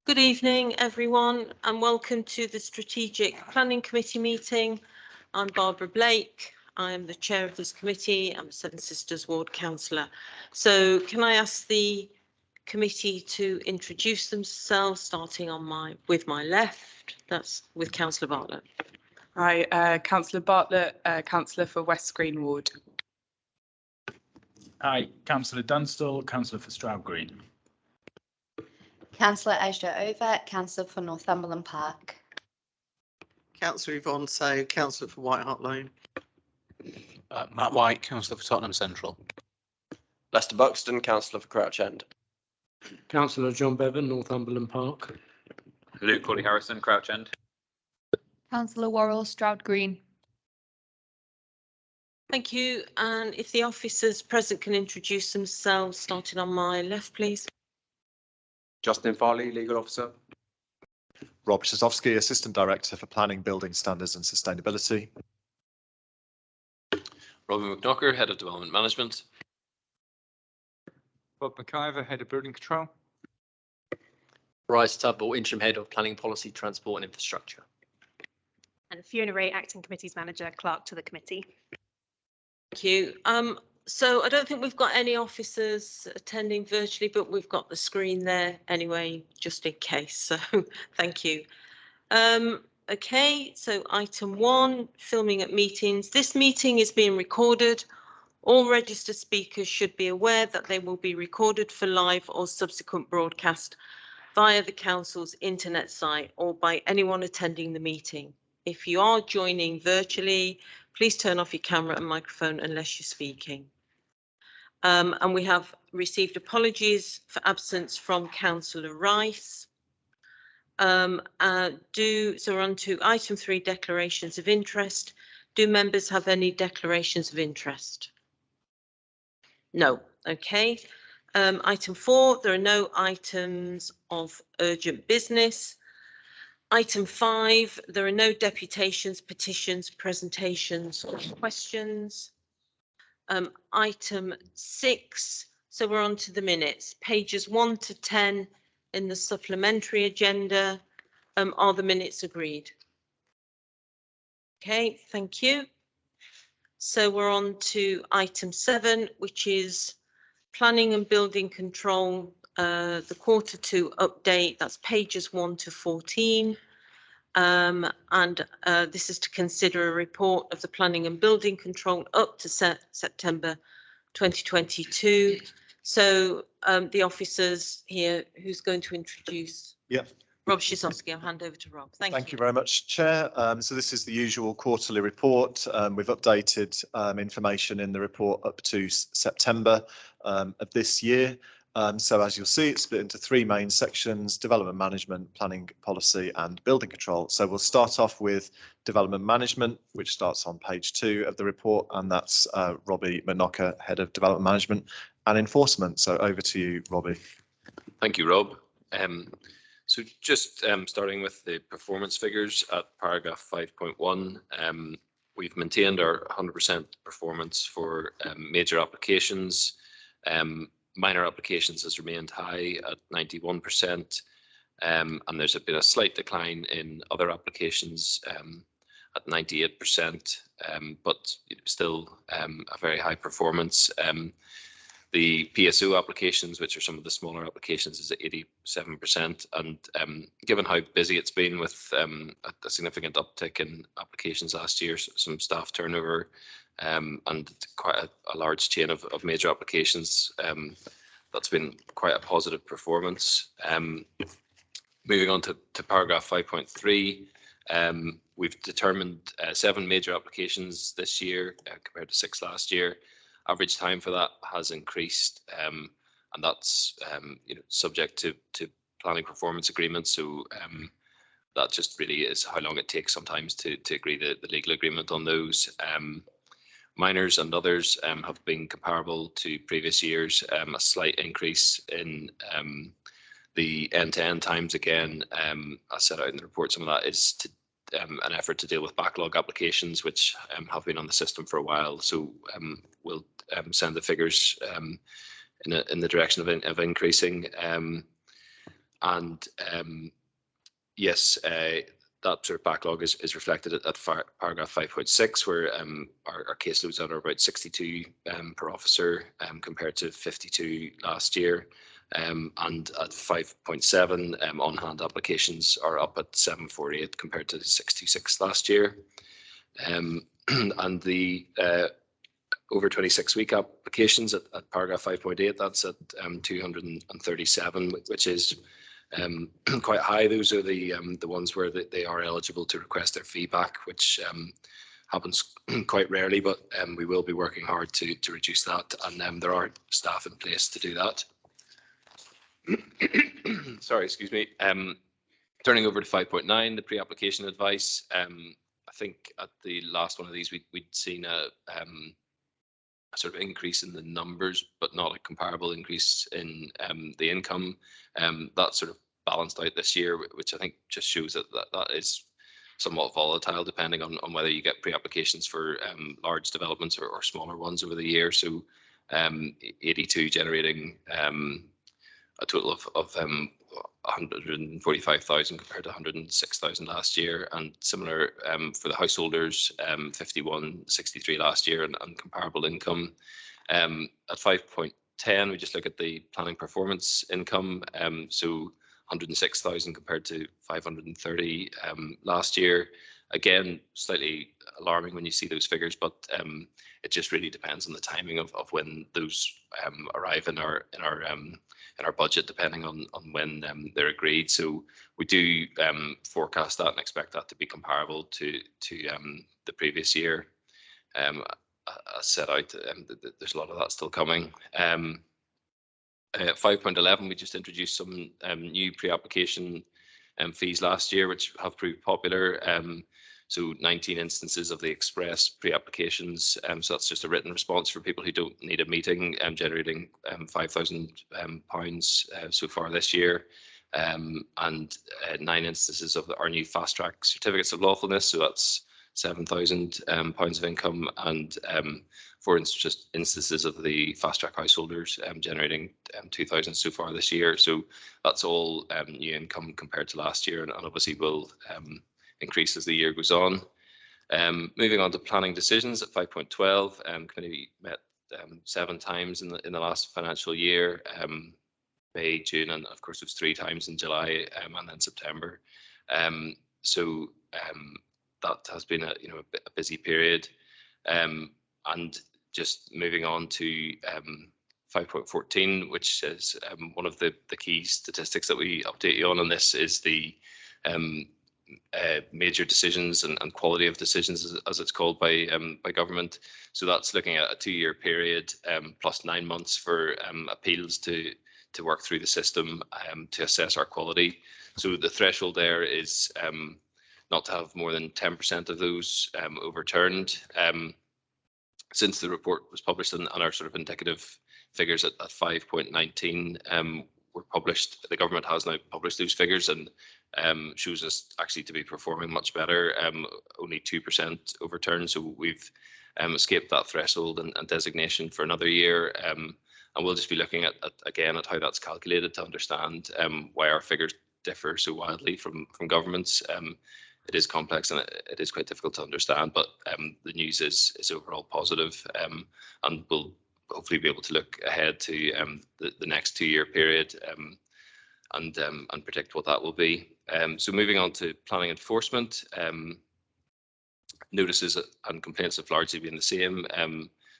Good evening, everyone, and welcome to the Strategic Planning Committee meeting. I'm Barbara Blake. I am the chair of this committee. I'm a Seven Sisters Ward councillor. So can I ask the committee to introduce themselves, starting on with my left? That's with Councillor Bartlett. Hi, Councillor Bartlett, councillor for West Green Ward. Hi, Councillor Dunstall, councillor for Stroud Green. Councillor Ezra Over, councillor for Northumberland Park. Councillor Yvonne So, councillor for White Hart Lane. Matt White, councillor for Tottenham Central. Lester Buxton, councillor for Crouch End. Councillor John Bevan, Northumberland Park. Luke Corley Harrison, Crouch End. Councillor Worrell, Stroud Green. Thank you. And if the officers present can introduce themselves, starting on my left, please. Justin Farley, legal officer. Rob Szosowski, Assistant Director for Planning, Building Standards and Sustainability. Robin McKnocker, Head of Development Management. Bob McIver, Head of Building Control. Bryce Tubble, Interim Head of Planning Policy, Transport and Infrastructure. And Fiona Ray, Acting Committees Manager, Clerk to the committee. Thank you. So I don't think we've got any officers attending virtually, but we've got the screen there anyway, just in case. So thank you. Okay, so item 1, filming at meetings. This meeting is being recorded. All registered speakers should be aware that they will be recorded for live or subsequent broadcast via the council's internet site or by anyone attending the meeting. If you are joining virtually, please turn off your camera and microphone unless you're speaking. And we have received apologies for absence from Councillor Rice. So we're on to item 3, declarations of interest. Do members have any declarations of interest? No. Okay. Item 4, there are no items of urgent business. Item 5, there are no deputations, petitions, presentations or questions. Item 6, so we're on to the minutes. Pages 1 to 10 in the supplementary agenda. Are the minutes agreed? Okay, thank you. So we're on to item 7, which is planning and building control, the Q2 update. That's pages 1 to 14. This is to consider a report of the planning and building control up to September 2022. So the officers here, who's going to introduce? Yeah. Rob Szosowski. I'll hand over to Rob. Thank you very much, Chair. So this is the usual quarterly report. We've updated information in the report up to September of this year. So as you'll see, it's split into 3 main sections: development management, planning policy and building control. So we'll start off with development management, which starts on page 2 of the report, and that's Robbie McKnocker, Head of Development Management and Enforcement. So over to you, Robbie. Thank you, Rob. So just starting with the performance figures at paragraph 5.1, we've maintained our 100% performance for major applications. Minor applications has remained high at 91%, and there's been a slight decline in other applications at 98%, but still a very high performance. The PSO applications, which are some of the smaller applications, is at 87%. And given how busy it's been with a significant uptick in applications last year, some staff turnover, and quite a large chain of major applications, that's been quite a positive performance. Moving on to paragraph 5.3, we've determined 7 major applications this year compared to 6 last year. Average time for that has increased, and that's subject to planning performance agreements. So that just really is how long it takes sometimes to agree the legal agreement on those. Minors and others have been comparable to previous years. A slight increase in the end-to-end times. Again, I set out in the report, some of that is an effort to deal with backlog applications, which have been on the system for a while. So we'll send the figures in the direction of increasing. And yes, that sort of backlog is reflected at paragraph 5.6, where our caseloads are about 62 per officer compared to 52 last year. And at 5.7, on-hand applications are up at 748 compared to 66 last year. And the over 26-week applications at paragraph 5.8, that's at 237, which is quite high. Those are the ones where they are eligible to request their feedback, which happens quite rarely, but we will be working hard to reduce that, and there are staff in place to do that. Sorry, excuse me. Turning over to 5.9, the pre-application advice. I think at the last one of these, we'd seen a sort of increase in the numbers, but not a comparable increase in the income. That sort of balanced out this year, which I think just shows that is somewhat volatile depending on whether you get pre-applications for large developments or smaller ones over the year. So 82 generating a total of 145,000 compared to 106,000 last year, and similar for the householders, 51,63 last year, and comparable income. At 5.10, we just look at the planning performance income, so 106,000 compared to 530 last year. Again, slightly alarming when you see those figures, but it just really depends on the timing of when those arrive in our budget, depending on when they're agreed. So we do forecast that and expect that to be comparable to the previous year. As set out, there's a lot of that still coming. At 5.11, we just introduced some new pre-application fees last year, which have proved popular. So 19 instances of the express pre-applications. So that's just a written response for people who don't need a meeting, generating £5,000 so far this year. And 9 instances of our new fast track certificates of lawfulness. So that's £7,000 of income, and 4 instances of the fast track householders, generating 2,000 so far this year. So that's all new income compared to last year, and obviously will increase as the year goes on. Moving on to planning decisions at 5.12, committee met 7 times in the last financial year, May, June, and of course it was 3 times in July, and then September. So that has been a busy period. And just moving on to 5.14, which is one of the key statistics that we update you on this is the major decisions and quality of decisions, as it's called by government. So that's looking at a 2-year period plus 9 months for appeals to work through the system to assess our quality. So the threshold there is not to have more than 10% of those overturned. Since the report was published and our sort of indicative figures at 5.19 were published, the government has now published those figures and shows us actually to be performing much better, only 2% overturned. So we've escaped that threshold and designation for another year. And we'll just be looking at again at how that's calculated to understand why our figures differ so wildly from governments. It is complex and it is quite difficult to understand, but the news is overall positive, and we'll hopefully be able to look ahead to the next 2-year period and predict what that will be. So moving on to planning enforcement, notices and complaints have largely been the same,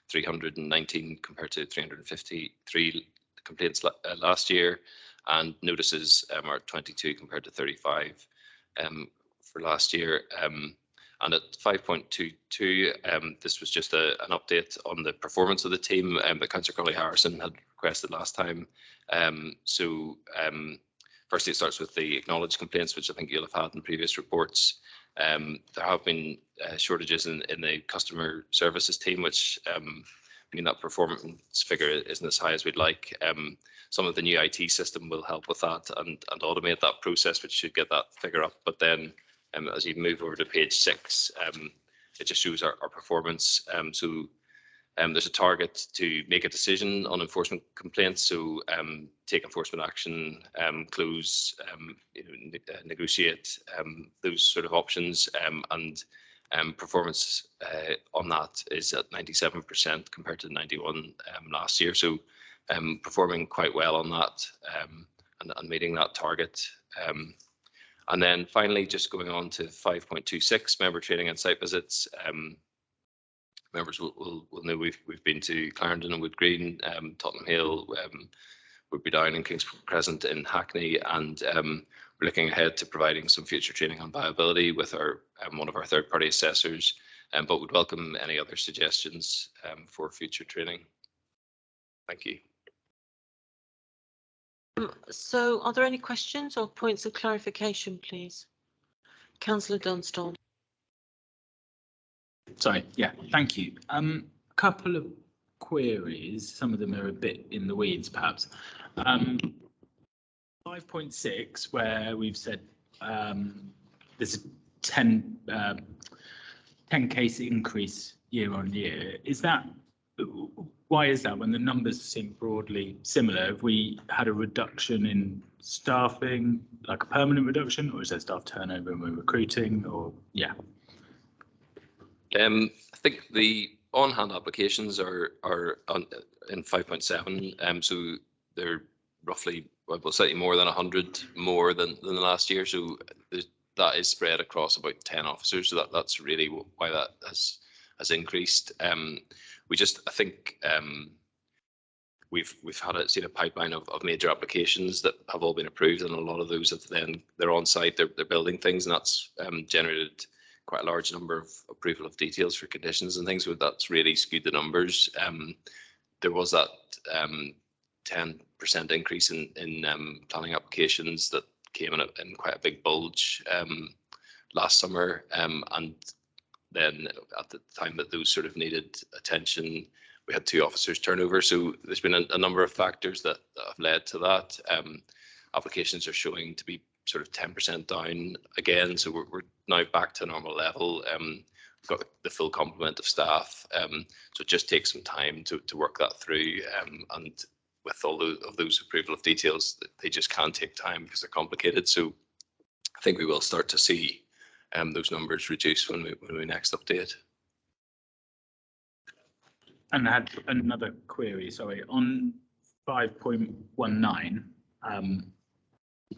319 compared to 353 complaints last year, and notices are 22 compared to 35 for last year. And at 5.22, this was just an update on the performance of the team that Councillor Collie Harrison had requested last time. Firstly, it starts with the acknowledged complaints, which I think you'll have had in previous reports. There have been shortages in the customer services team, which mean that performance figure isn't as high as we'd like. Some of the new IT system will help with that and automate that process, which should get that figure up. But then as you move over to page 6, it just shows our performance. So There's a target to make a decision on enforcement complaints, so take enforcement action, close, negotiate, those sort of options, and performance on that is at 97% compared to 91 last year. So performing quite well on that and meeting that target. And then finally, just going on to 5.26, member training and site visits. Members will know we've been to Clarendon and Wood Green, Tottenham Hale, Woodbury Down and Kings Crescent in Hackney, and we're looking ahead to providing some future training on viability with our one of our third-party assessors, but would welcome any other suggestions for future training. Thank you. So are there any questions or points of clarification, please? Councillor Dunstall. Sorry, yeah, thank you. A couple of queries, some of them are a bit in the weeds perhaps. 5.6, where we've said there's a 10 case increase year on year. Is that, why is that when the numbers seem broadly similar? Have we had a reduction in staffing, like a permanent reduction, or is there staff turnover and we're recruiting, or yeah? I think the on-hand applications are in 5.7, so they're roughly, well, slightly more than 100 more than the last year. So that is spread across about 10 officers. So that's really why that has increased. We just, I think, we've seen a pipeline of major applications that have all been approved, and a lot of those have then they're on site, they're building things, and that's generated quite a large number of approval of details for conditions and things. So that's really skewed the numbers. There was that 10% increase in planning applications that came in quite a big bulge last summer, and then at the time that those sort of needed attention, we had 2 officers turnover. So there's been a number of factors that have led to that. Applications are showing to be sort of 10% down again, so we're now back to normal level. We've got the full complement of staff, so it just takes some time to work that through, and with all of those approval of details, they just can take time because they're complicated. So I think we will start to see those numbers reduce when we next update. And I had another query, sorry, on 5.19.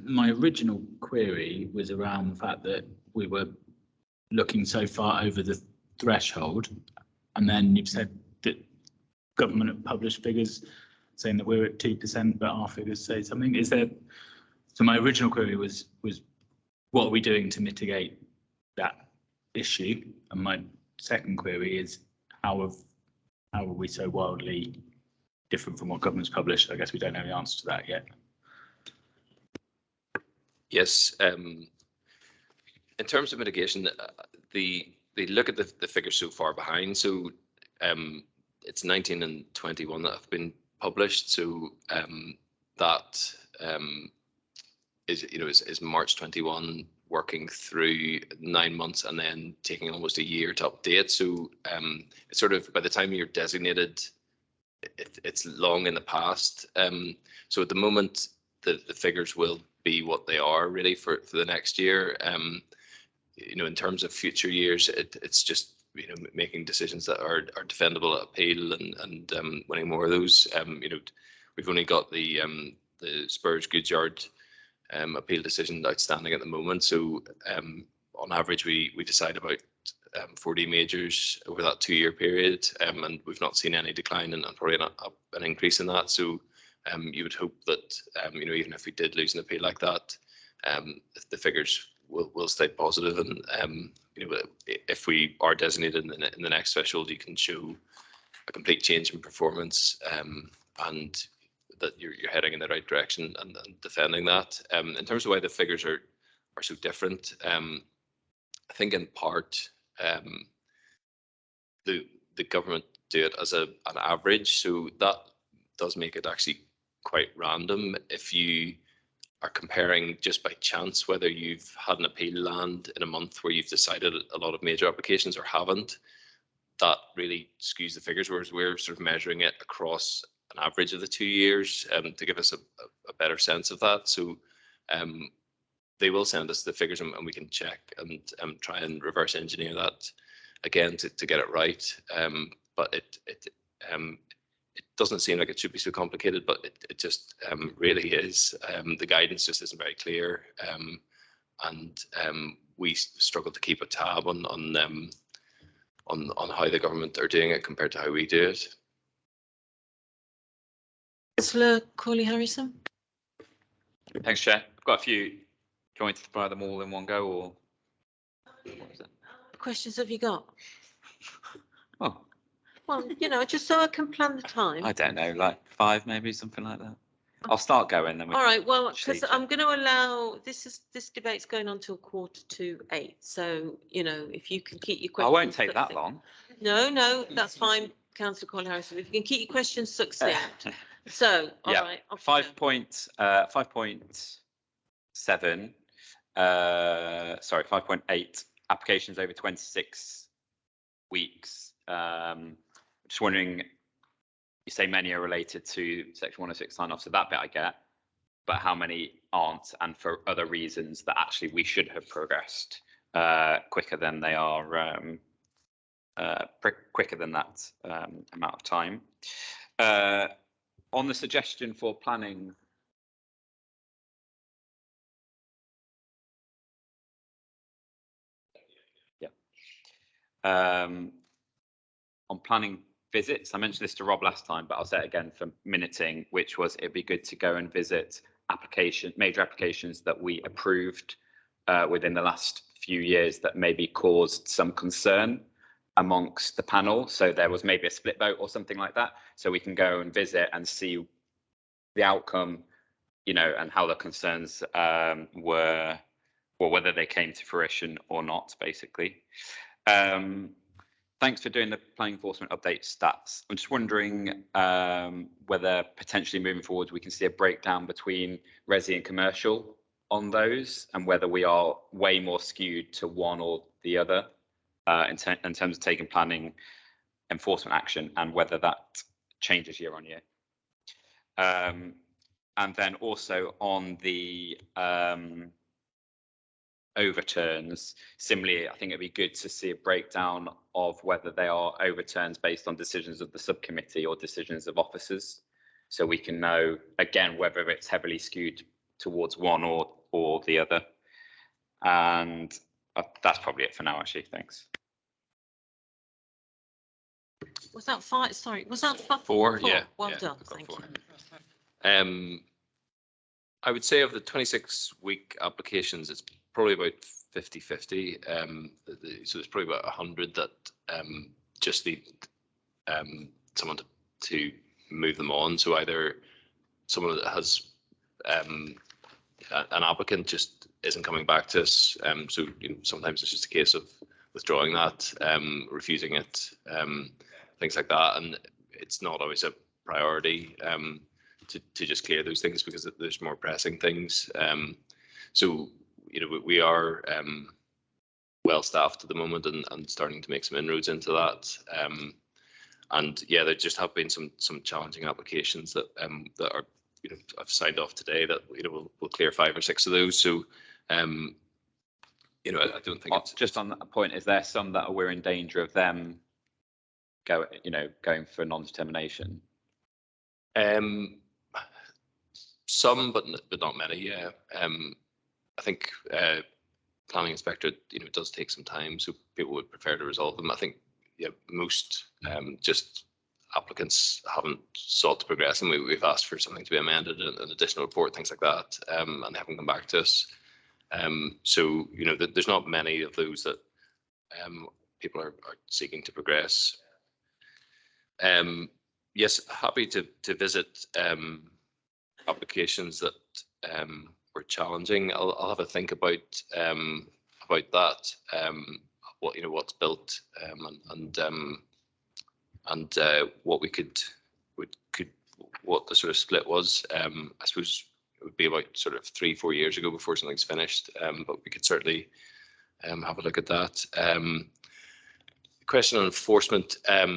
My original query was around the fact that we were looking so far over the threshold, and then you've said that government have published figures saying that we're at 2%, but our figures say something. Is there? So my original query was what are we doing to mitigate that issue? And my second query is how are we so wildly different from what government's published? I guess we don't know the answer to that yet. Yes, in terms of mitigation, they look at the figures so far behind. So it's 19 and 21 that have been published. So that is March 21 working through 9 months and then taking almost a year to update. So it's sort of by the time you're designated, it's long in the past. So at the moment, the figures will be what they are really for the next year. In terms of future years, it's just making decisions that are defendable at appeal and winning more of those. We've only got the Spurs Goodyard appeal decision outstanding at the moment. So on average, we decide about 40 majors over that 2-year period, and we've not seen any decline and probably an increase in that. So you would hope that even if we did lose an appeal like that, the figures will stay positive. And if we are designated in the next threshold, you can show a complete change in performance, and that you're heading in the right direction and defending that. In terms of why the figures are so different, I think in part the government do it as an average, so that does make it actually quite random. If you are comparing just by chance whether you've had an appeal land in a month where you've decided a lot of major applications or haven't, that really skews the figures, whereas we're sort of measuring it across an average of the 2 years to give us a better sense of that. So they will send us the figures and we can check and try and reverse engineer that again to get it right. But it doesn't seem like it should be so complicated, but it just really is. The guidance just isn't very clear, and we struggle to keep a tab on how the government are doing it compared to how we do it. Councillor Corley-Harrison. Thanks, Chair. I've got a few. Do you want me to fire them all in one go, or what was it? What questions have you got? Oh, Well, you know, just so I can plan the time. I don't know, like 5 maybe, something like that. I'll start going then. All right, well, because Procedure. I'm going to allow, this debate's going on till 7:45. So, you know, if you can keep your I questions. won't take that succinct. long. No, that's fine, Councillor Corley-Harrison. If you can keep your questions succinct. So, all Yeah, right. off you go. 5.7, sorry, 5.8 applications over 26 weeks. Just wondering, you say many are related to Section 106 sign-off, so that bit I get, but how many aren't, and for other reasons that actually we should have progressed quicker than they are, quicker than that amount of time. On the suggestion for planning, on planning visits, I mentioned this to Rob last time, but I'll say it again for minuting, which was it'd be good to go and visit major applications that we approved within the last few years that maybe caused some concern amongst the panel. So there was maybe a split vote or something like that. So we can go and visit and see the outcome, you know, and how the concerns were, or whether they came to fruition or not, basically. Thanks for doing the planning enforcement update stats. I'm just wondering whether potentially moving forward we can see a breakdown between resi and commercial on those, and whether we are way more skewed to one or the other in terms of taking planning enforcement action, and whether that changes year on year. And then also on the overturns, similarly, I think it'd be good to see a breakdown of whether they are overturns based on decisions of the subcommittee or decisions of officers, so we can know again whether it's heavily skewed towards one or the other. And that's probably it for now, actually. Thanks. Was that 5? Sorry, was that 5? 4? Yeah. Well yeah, done, got thank 4. you. I would say of the 26-week applications, it's probably about 50-50. So there's probably about 100 that just need someone to move them on. So either someone that has an applicant just isn't coming back to us. So you know, sometimes it's just a case of withdrawing that, refusing it, things like that. And it's not always a priority to just clear those things because there's more pressing things. So you know, we are well staffed at the moment and starting to make some inroads into that. And yeah, there just have been some challenging applications that that are, you know, I've signed off today that, you know, we'll clear 5 or 6 of those. So you know, I don't think it's just on that point. Is there some that we're in danger of them going for non-determination? Some, but not many. Yeah. I think planning inspector, you know, it does take some time, so people would prefer to resolve them. I think, yeah, most just applicants haven't sought to progress, and we've asked for something to be amended, an additional report, things like that, and they haven't come back to us. So you know, there's not many of those that people are seeking to progress. Yes, happy to visit applications that were challenging. I'll have a think about that. What, you know, what's built and what we could what the sort of split was. I suppose it would be about sort of 3-4 years ago before something's finished, but we could certainly have a look at that. question on enforcement. Our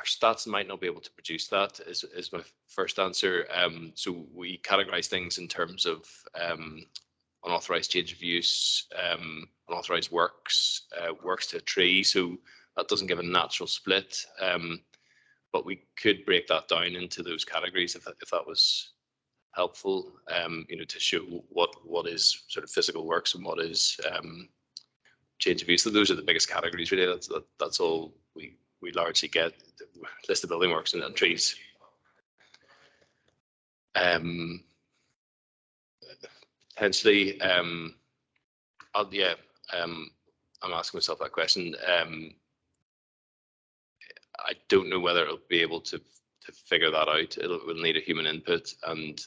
stats might not be able to produce that is my first answer. So we categorize things in terms of unauthorized change of use, unauthorized works, works to a tree. So that doesn't give a natural split. But we could break that down into those categories if that was helpful, to show what is sort of physical works and what is change of use. So those are the biggest categories really. That's all we largely get. List of building works and then trees. Potentially, I'm asking myself that question. I don't know whether it'll be able to figure that out. It will need a human input, and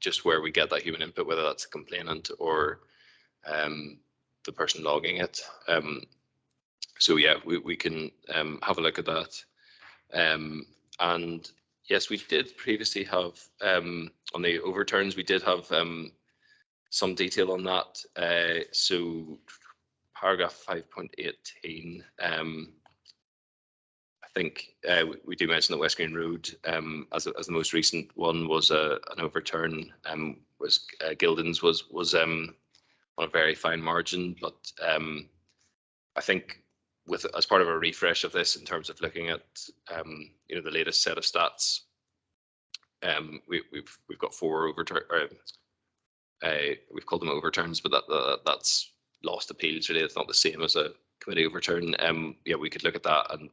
just where we get that human input, whether that's a complainant or the person logging it. So yeah, we can have a look at that. And yes, we did previously have on the overturns, we did have some detail on that. So paragraph 5.18, I think we do mention that West Green Road as the most recent one was an overturn. Was Gildens was on a very fine margin, but I think as part of a refresh of this in terms of looking at the latest set of stats, we've got 4 overturns. We've called them overturns, but that's lost appeals really. It's not the same as a committee overturn. Yeah, we could look at that and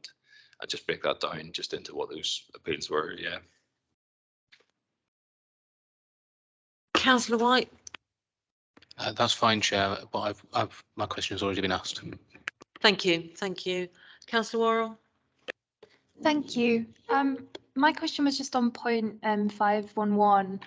just break that down just into what those appeals were. Yeah. Councillor White. That's fine, Chair, but my question has already been asked. Thank you. Thank you. Councillor Worrell. Thank you. My question was just on point 511.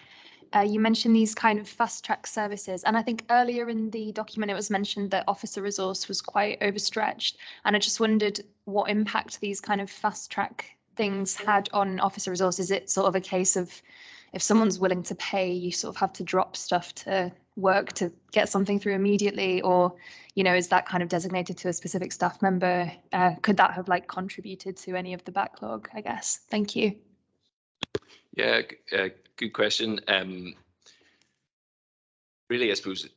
You mentioned these kind of fast track services, and I think earlier in the document it was mentioned that officer resource was quite overstretched, and I just wondered what impact these kind of fast track things had on officer resource. Is it sort of a case of if someone's willing to pay, you sort of have to drop stuff to work to get something through immediately, or is that kind of designated to a specific staff member? Could that have contributed to any of the backlog, I guess? Thank you. Yeah, good question. Really, I suppose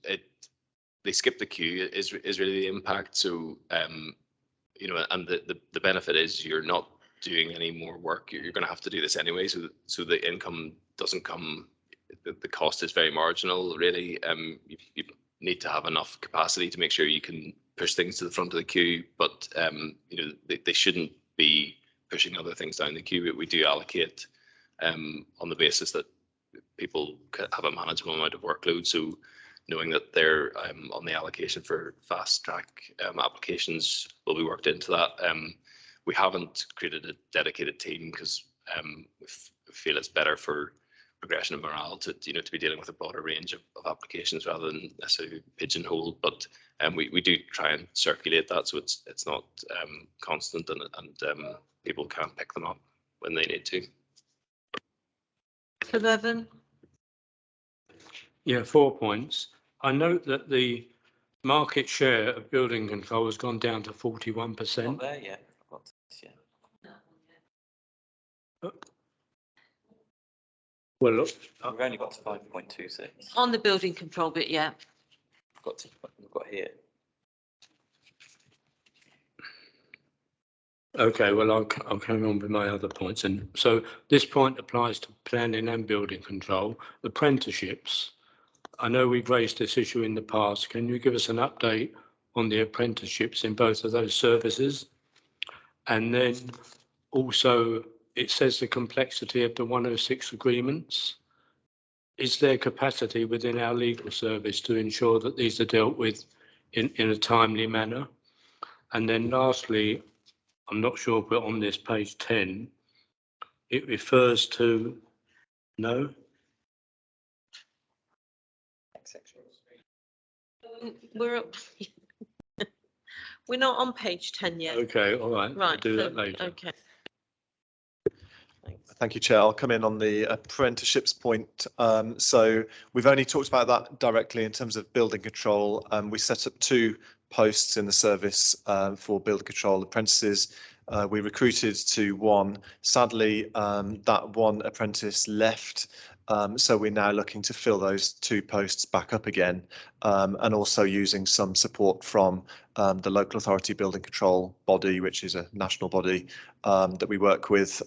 they skip the queue is really the impact. So and the benefit is you're not doing any more work. You're going to have to do this anyway. So the income doesn't come. The cost is very marginal, really. You need to have enough capacity to make sure you can push things to the front of the queue, but they shouldn't be pushing other things down the queue. We do allocate on the basis that people have a manageable amount of workload. So knowing that they're on the allocation for fast track applications will be worked into that. We haven't created a dedicated team because we feel it's better for progression and morale to be dealing with a broader range of applications rather than necessarily pigeonholed. But we do try and circulate that so it's not constant and people can pick them up when they need to. 11. Yeah, 4 points. I note that the market share of building control has gone down to 41%. Not there yet. Well, look, we've only got to 5.26. On the building control bit, yeah. We've got here. Okay, well, I'll carry on with my other points. And so this point applies to planning and building control. Apprenticeships. I know we've raised this issue in the past. Can you give us an update on the apprenticeships in both of those services? And then also, it says the complexity of the 106 agreements. Is there capacity within our legal service to ensure that these are dealt with in a timely manner? And then lastly, I'm not sure, but on this page 10, it refers to, no? We're not on page 10 yet. Okay, all right. Right. I'll do that later. Okay. Thank you, Chair. I'll come in on the apprenticeships point. So we've only talked about that directly in terms of building control. We set up 2 posts in the service for building control apprentices. We recruited to 1. Sadly, that 1 apprentice left. So we're now looking to fill those 2 posts back up again, and also using some support from the local authority building control body, which is a national body that we work with.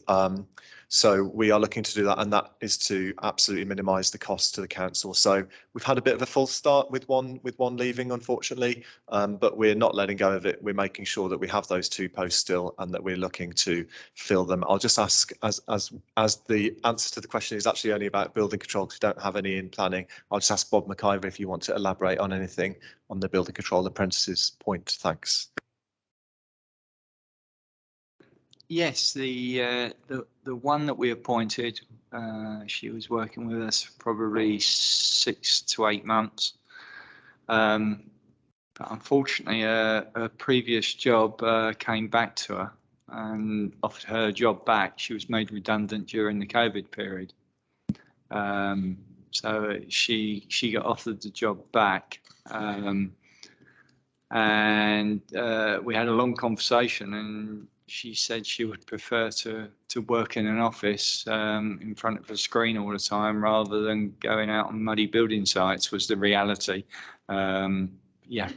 So we are looking to do that, and that is to absolutely minimise the cost to the council. So we've had a bit of a false start with one leaving, unfortunately, but we're not letting go of it. We're making sure that we have those 2 posts still, and that we're looking to fill them. I'll just ask, as the answer to the question is actually only about building control, because we don't have any in planning, I'll just ask Bob McIver if you want to elaborate on anything on the building control apprentices point. Thanks. Yes, the one that we appointed, she was working with us for probably 6 to 8 months. But unfortunately, a previous job came back to her and offered her job back. She was made redundant during the COVID period. So she got offered the job back. And we had a long conversation, and she said she would prefer to work in an office in front of a screen all the time rather than going out on muddy building sites, was the reality. Yeah,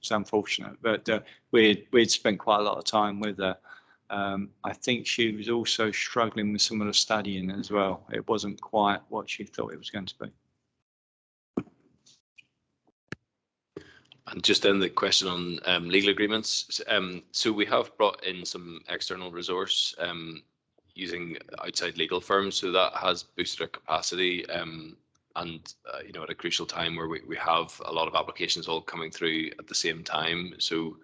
it's unfortunate, but we'd spent quite a lot of time with her. I think she was also struggling with some of the studying as well. It wasn't quite what she thought it was going to be. And just then the question on legal agreements. So we have brought in some external resource using outside legal firms. So that has boosted our capacity. And you know, at a crucial time where we have a lot of applications all coming through at the same time. So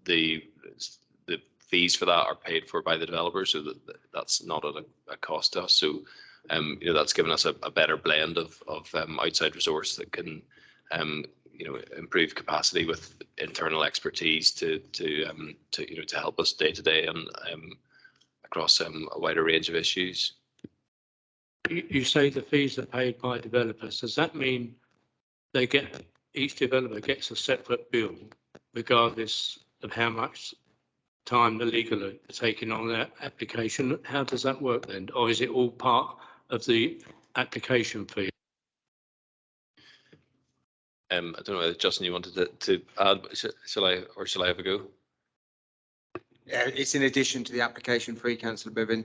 the fees for that are paid for by the developer, so that's not at a cost to us. So you know, that's given us a better blend of outside resource that can you know, improve capacity with internal expertise to you know, to help us day to day and across a wider range of issues. You say the fees are paid by developers. Does that mean they get, each developer gets a separate bill regardless of how much time the legal are taking on their application? How does that work then? Or is it all part of the application fee? I don't know whether Justin, you wanted to add. Shall I have a go? Yeah, it's in addition to the application fee, Councillor Bevan.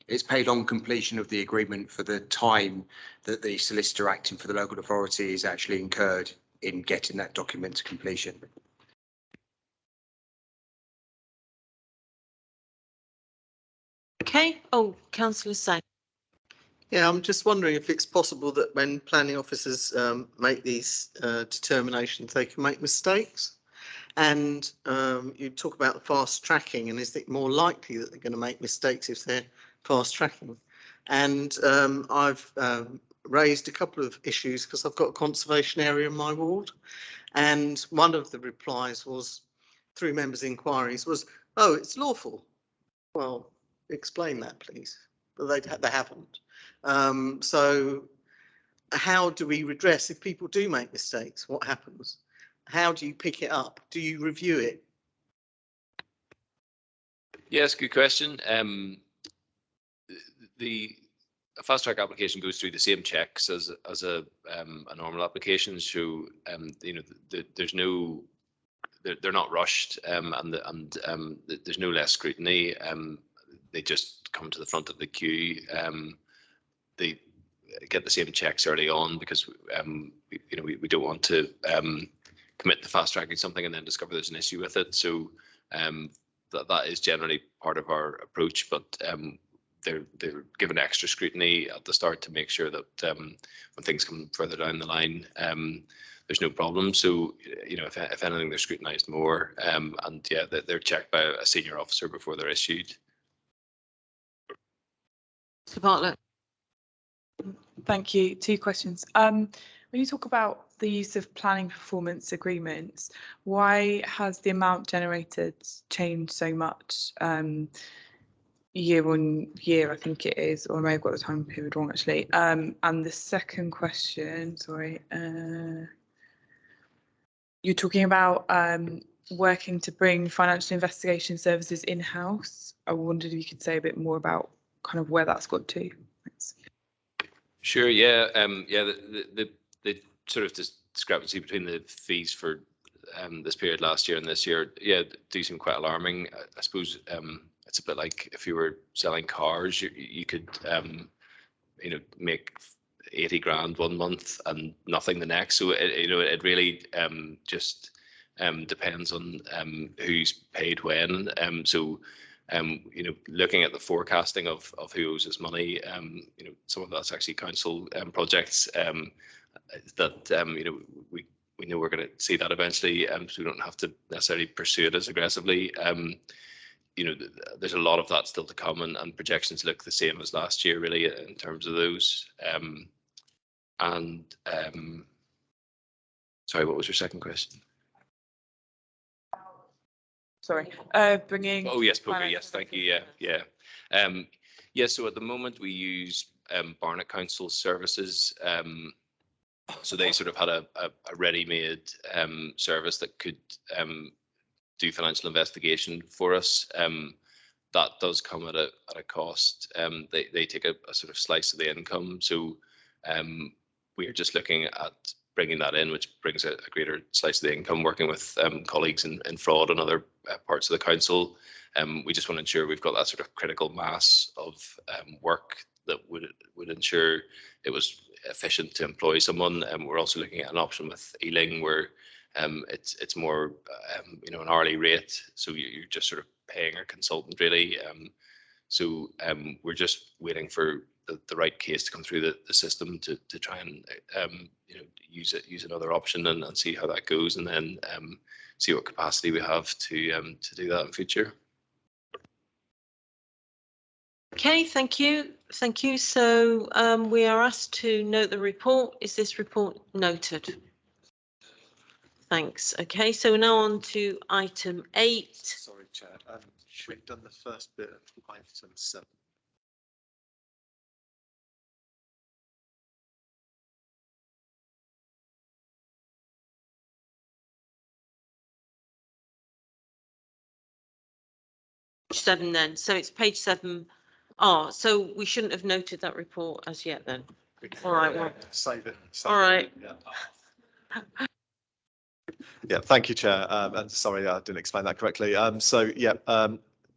It's paid on completion of the agreement for the time that the solicitor acting for the local authority is actually incurred in getting that document to completion. Okay. Oh, Councillor Say. Yeah, I'm just wondering if it's possible that when planning officers make these determinations, they can make mistakes. And you talk about the fast tracking, and is it more likely that they're going to make mistakes if they're fast tracking? And I've raised a couple of issues because I've got a conservation area in my ward, and one of the replies was, through members' inquiries, was, "Oh, it's lawful." Well, explain that, please. But they haven't. So how do we redress if people do make mistakes? What happens? How do you pick it up? Do you review it? Yes, good question. The fast track application goes through the same checks as a normal application. So you know, there's no, they're not rushed, and there's no less scrutiny. They just come to the front of the queue. They get the same checks early on because you know, we don't want to commit to fast tracking something and then discover there's an issue with it. So that is generally part of our approach, but they're given extra scrutiny at the start to make sure that when things come further down the line, there's no problem. So you know, if anything, they're scrutinised more, and yeah, they're checked by a senior officer before they're issued. Mr. Bartlett. Thank you. 2 questions. When you talk about the use of planning performance agreements, why has the amount generated changed so much? year on year, I think it is, or I may have got the time period wrong actually. And the second question, sorry, you're talking about working to bring financial investigation services in-house. I wondered if you could say a bit more about kind of where that's got to. Thanks. Sure. Yeah. Yeah. The sort of discrepancy between the fees for this period last year and this year, yeah, do seem quite alarming. I suppose it's a bit like if you were selling cars, you could make 80 grand one month and nothing the next. So it really just depends on who's paid when. So looking at the forecasting of who owes us money, some of that's actually council projects that we know we're going to see that eventually, so we don't have to necessarily pursue it as aggressively. There's a lot of that still to come, and projections look the same as last year, really, in terms of those. Sorry, what was your second question? Sorry, bringing. Oh yes, poker. Yes, thank you. Yeah. Yeah. So at the moment we use Barnet Council services. So they sort of had a ready-made service that could do financial investigation for us. That does come at a cost. They take a sort of slice of the income. So we are just looking at bringing that in, which brings a greater slice of the income, working with colleagues in fraud and other parts of the council. We just want to ensure we've got that sort of critical mass of work that would ensure it was efficient to employ someone. We're also looking at an option with Ealing where it's more an hourly rate, so you're just sort of paying a consultant really. So we're just waiting for the right case to come through the system to try and use another option and see how that goes, and then see what capacity we have to do that in future. Okay, thank you. Thank you. So we are asked to note the report. Is this report noted? Thanks. Okay, so now on to item 8. Sorry, Chair. We've done the first bit of item 7. Page 7 then. So it's page 7. Oh, so we shouldn't have noted that report as yet then. All right. Well, save it. All right. Yeah. Yeah, thank you, Chair. And sorry, I didn't explain that correctly.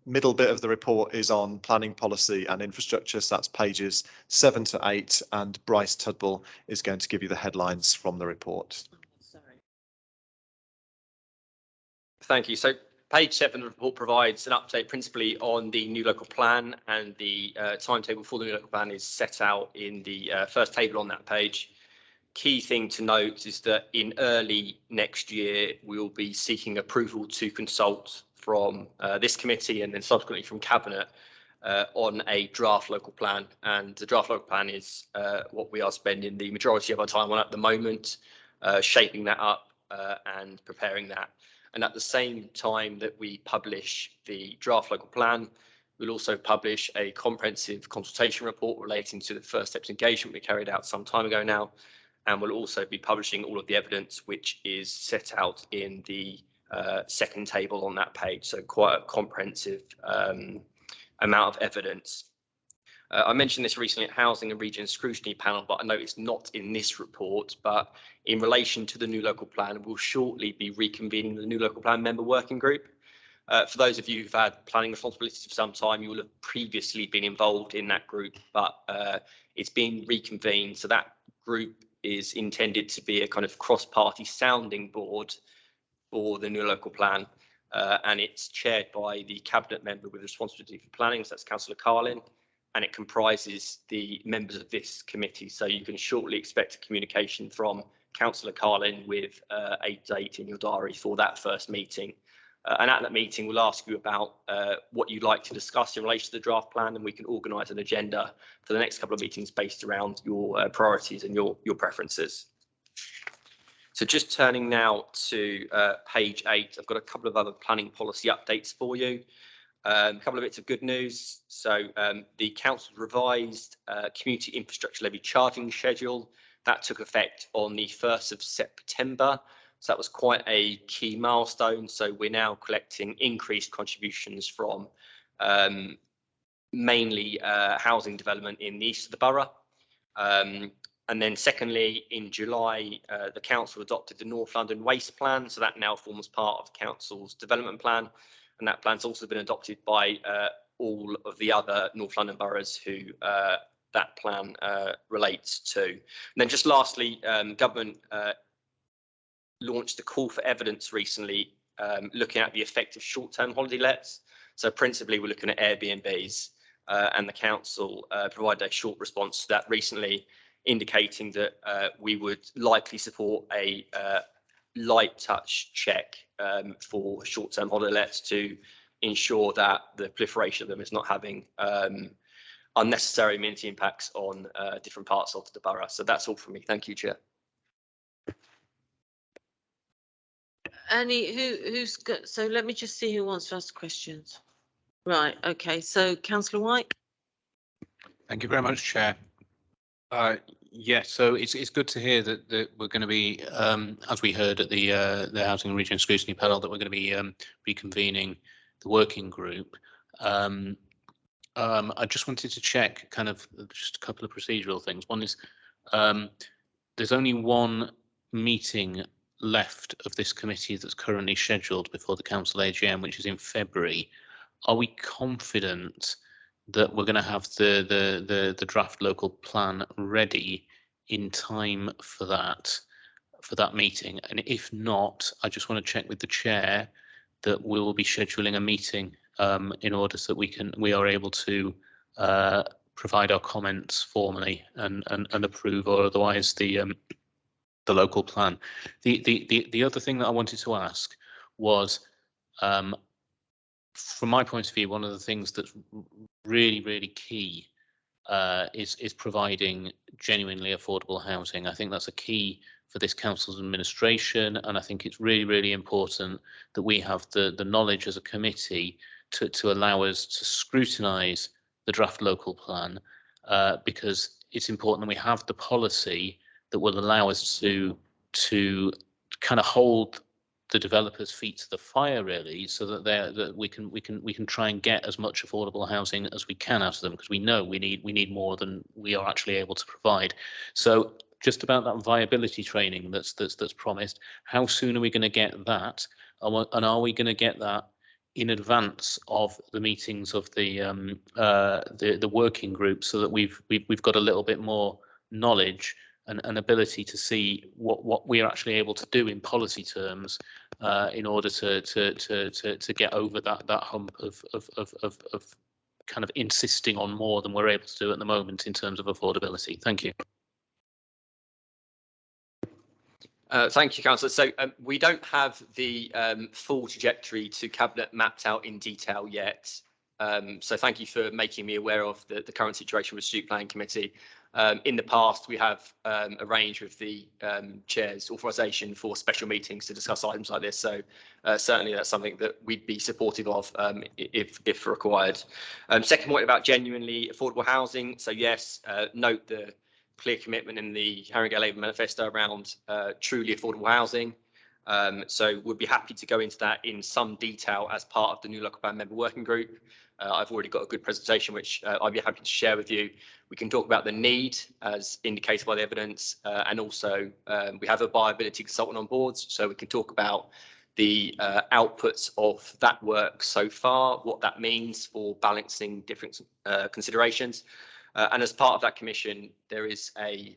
Middle bit of the report is on planning policy and infrastructure. So that's pages 7 to 8, and Bryce Tudball is going to give you the headlines from the report. Thank you. So page 7 of the report provides an update principally on the new local plan, and the timetable for the new local plan is set out in the first table on that page. Key thing to note is that in early next year, we will be seeking approval to consult from this committee and then subsequently from Cabinet on a draft local plan. And the draft local plan is what we are spending the majority of our time on at the moment, shaping that up and preparing that. And at the same time that we publish the draft local plan, we'll also publish a comprehensive consultation report relating to the first steps engagement we carried out some time ago now. And we'll also be publishing all of the evidence which is set out in the second table on that page. So quite a comprehensive amount of evidence. I mentioned this recently at Housing and Region Scrutiny Panel, but I know it's not in this report. But in relation to the new local plan, we'll shortly be reconvening the new local plan member working group. For those of you who've had planning responsibilities for some time, you will have previously been involved in that group, but it's been reconvened. So that group is intended to be a kind of cross-party sounding board for the new local plan. And it's chaired by the cabinet member with responsibility for planning, so that's Councillor Carlin. And it comprises the members of this committee. So you can shortly expect a communication from Councillor Carlin with a date in your diary for that first meeting. And at that meeting, we'll ask you about what you'd like to discuss in relation to the draft plan, and we can organise an agenda for the next couple of meetings based around your priorities and your preferences. So just turning now to page 8, I've got a couple of other planning policy updates for you. A couple of bits of good news. So the council's revised community infrastructure levy charging schedule that took effect on the 1st of September. So that was quite a key milestone. So we're now collecting increased contributions from mainly housing development in the east of the borough. And then secondly, in July, the council adopted the North London Waste Plan. So that now forms part of the council's development plan. And that plan's also been adopted by all of the other North London boroughs who that plan relates to. And then just lastly, government launched a call for evidence recently looking at the effect of short-term holiday lets. So principally, we're looking at Airbnbs and the council provided a short response to that recently, indicating that we would likely support a light touch check for short-term holiday lets to ensure that the proliferation of them is not having unnecessary amenity impacts on different parts of the borough. So that's all from me. Thank you, Chair. Who's got, so let me just see who wants to ask questions. Right, okay, so Councillor White. Thank you very much, Chair. Yes, so it's good to hear that we're going to be, as we heard at the Housing and Regional Scrutiny Panel, that we're going to be reconvening the working group. I just wanted to check kind of just a couple of procedural things. One is there's only one meeting left of this committee that's currently scheduled before the council AGM, which is in February. Are we confident that we're going to have the draft local plan ready in time for that meeting? And if not, I just want to check with the chair that we will be scheduling a meeting in order so that we are able to provide our comments formally and approve or otherwise the local plan. The other thing that I wanted to ask was, from my point of view, one of the things that's really key is providing genuinely affordable housing. I think that's a key for this council's administration, and I think it's really important that we have the knowledge as a committee to allow us to scrutinise the draft local plan, because it's important that we have the policy that will allow us to kind of hold the developers' feet to the fire, really, so that we can try and get as much affordable housing as we can out of them, because we know we need more than we are actually able to provide. So just about that viability training that's promised, how soon are we going to get that, and are we going to get that in advance of the meetings of the working group, so that we've got a little bit more knowledge and ability to see what we are actually able to do in policy terms in order to get over that hump of kind of insisting on more than we're able to do at the moment in terms of affordability. Thank you. Thank you, Councillor. So we don't have the full trajectory to Cabinet mapped out in detail yet. So thank you for making me aware of the current situation with the Street Planning Committee. In the past, we have arranged with the Chair's authorisation for special meetings to discuss items like this. So certainly that's something that we'd be supportive of if required. Second point about genuinely affordable housing. So yes, note the clear commitment in the Haringey Labour Manifesto around truly affordable housing. So we'd be happy to go into that in some detail as part of the new local plan member working group. I've already got a good presentation which I'd be happy to share with you. We can talk about the need as indicated by the evidence, and also we have a viability consultant on board, so we can talk about the outputs of that work so far, what that means for balancing different considerations. And as part of that commission, there is a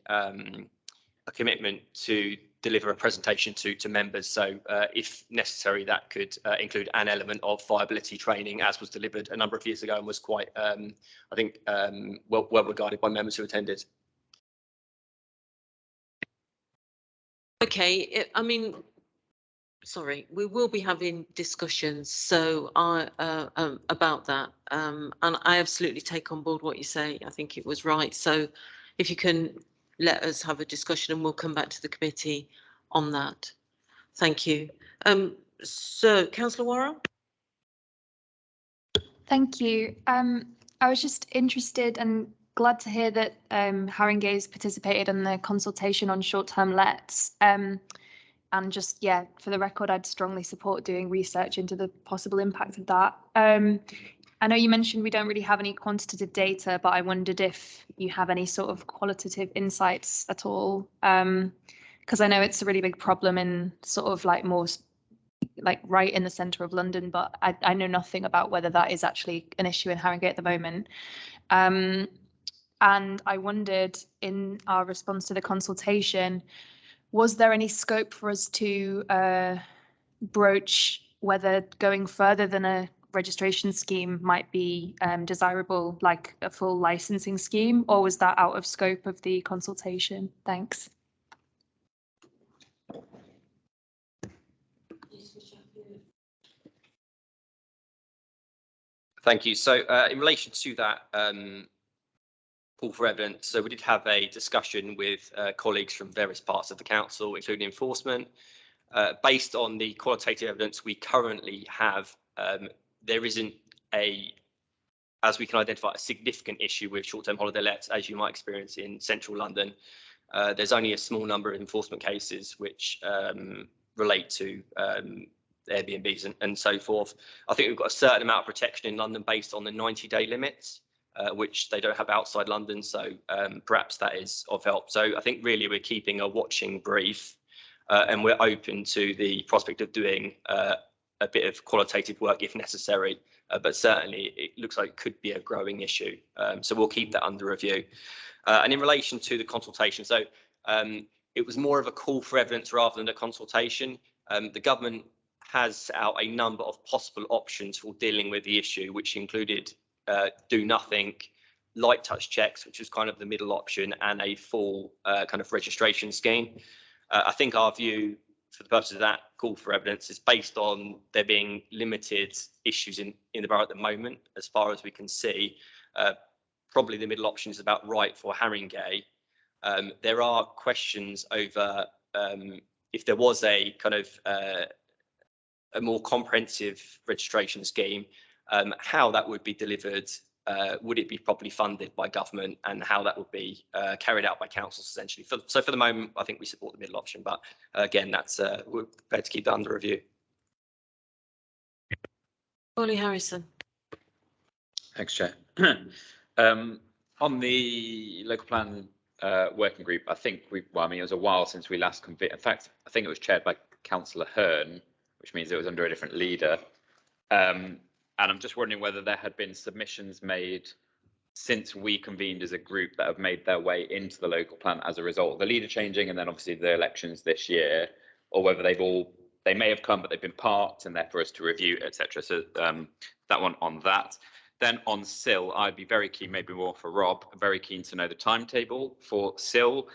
commitment to deliver a presentation to members. So if necessary, that could include an element of viability training, as was delivered a number of years ago and was quite, I think, well regarded by members who attended. Okay, I mean, sorry, we will be having discussions so about that, and I absolutely take on board what you say. I think it was right. So if you can let us have a discussion and we'll come back to the committee on that. Thank you. So Councillor Worrell. Thank you. I was just interested and glad to hear that Haringey's participated in the consultation on short-term lets. And just, yeah, for the record, I'd strongly support doing research into the possible impact of that. I know you mentioned we don't really have any quantitative data, but I wondered if you have any sort of qualitative insights at all. Because I know it's a really big problem in sort of like more like right in the centre of London, but I know nothing about whether that is actually an issue in Haringey at the moment. And I wondered, in our response to the consultation, was there any scope for us to broach whether going further than a registration scheme might be desirable, like a full licensing scheme, or was that out of scope of the consultation? Thanks. Thank you. So in relation to that call for evidence, so we did have a discussion with colleagues from various parts of the council, including enforcement. Based on the qualitative evidence we currently have, there isn't as we can identify, a significant issue with short-term holiday lets, as you might experience in central London. There's only a small number of enforcement cases which relate to Airbnbs and so forth. I think we've got a certain amount of protection in London based on the 90-day limits, which they don't have outside London. So perhaps that is of help. So I think really we're keeping a watching brief and we're open to the prospect of doing a bit of qualitative work if necessary. But certainly it looks like it could be a growing issue. So we'll keep that under review. And in relation to the consultation, so it was more of a call for evidence rather than a consultation. The government has set out a number of possible options for dealing with the issue, which included do nothing, light touch checks, which was kind of the middle option, and a full kind of registration scheme. I think our view for the purpose of that call for evidence is based on there being limited issues in the borough at the moment, as far as we can see. Probably the middle option is about right for Haringey. There are questions over if there was a kind of a more comprehensive registration scheme, how that would be delivered, would it be properly funded by government, and how that would be carried out by councils essentially. So for the moment, I think we support the middle option, but again, that's we're prepared to keep that under review. Paulie Harrison. Thanks, Chair. On the local plan working group, I think it was a while since we last convened. In fact, I think it was chaired by Councillor Hearn, which means it was under a different leader. And I'm just wondering whether there had been submissions made since we convened as a group that have made their way into the local plan as a result of the leader changing and then obviously the elections this year, or whether they may have come but they've been parked and they're for us to review, etc. So that one on that. Then on SIL, I'd be very keen, maybe more for Rob, very keen to know the timetable for SIL.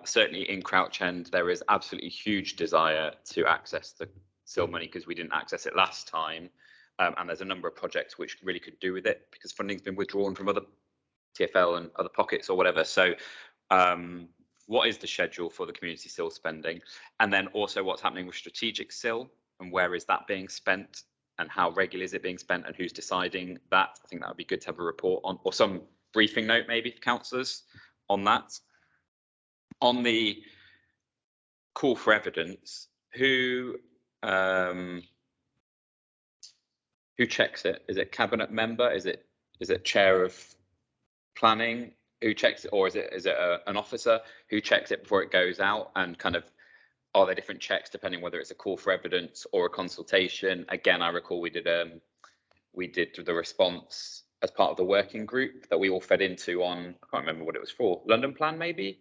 Certainly in Crouch End, there is absolutely huge desire to access the SIL money because we didn't access it last time. And there's a number of projects which really could do with it because funding's been withdrawn from other TfL and other pockets or whatever. So what is the schedule for the community SIL spending? And then also what's happening with strategic SIL and where is that being spent and how regularly is it being spent and who's deciding that? I think that would be good to have a report on, or some briefing note maybe for councillors on that. On the call for evidence, who checks it? Is it cabinet member? Is it chair of planning? Who checks it, or is it an officer who checks it before it goes out? And kind of, are there different checks depending whether it's a call for evidence or a consultation? Again, I recall we did the response as part of the working group that we all fed into on, I can't remember what it was for, London Plan maybe,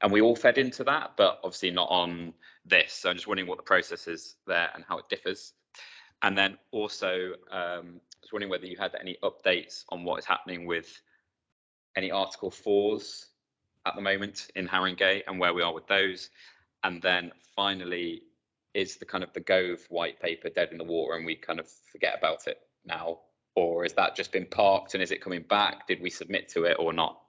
and we all fed into that, but obviously not on this. So I'm just wondering what the process is there and how it differs. And then also, I was wondering whether you had any updates on what is happening with any Article 4s at the moment in Haringey and where we are with those. And then finally, is the kind of the Gove white paper dead in the water and we kind of forget about it now? Or has that just been parked and is it coming back? Did we submit to it or not?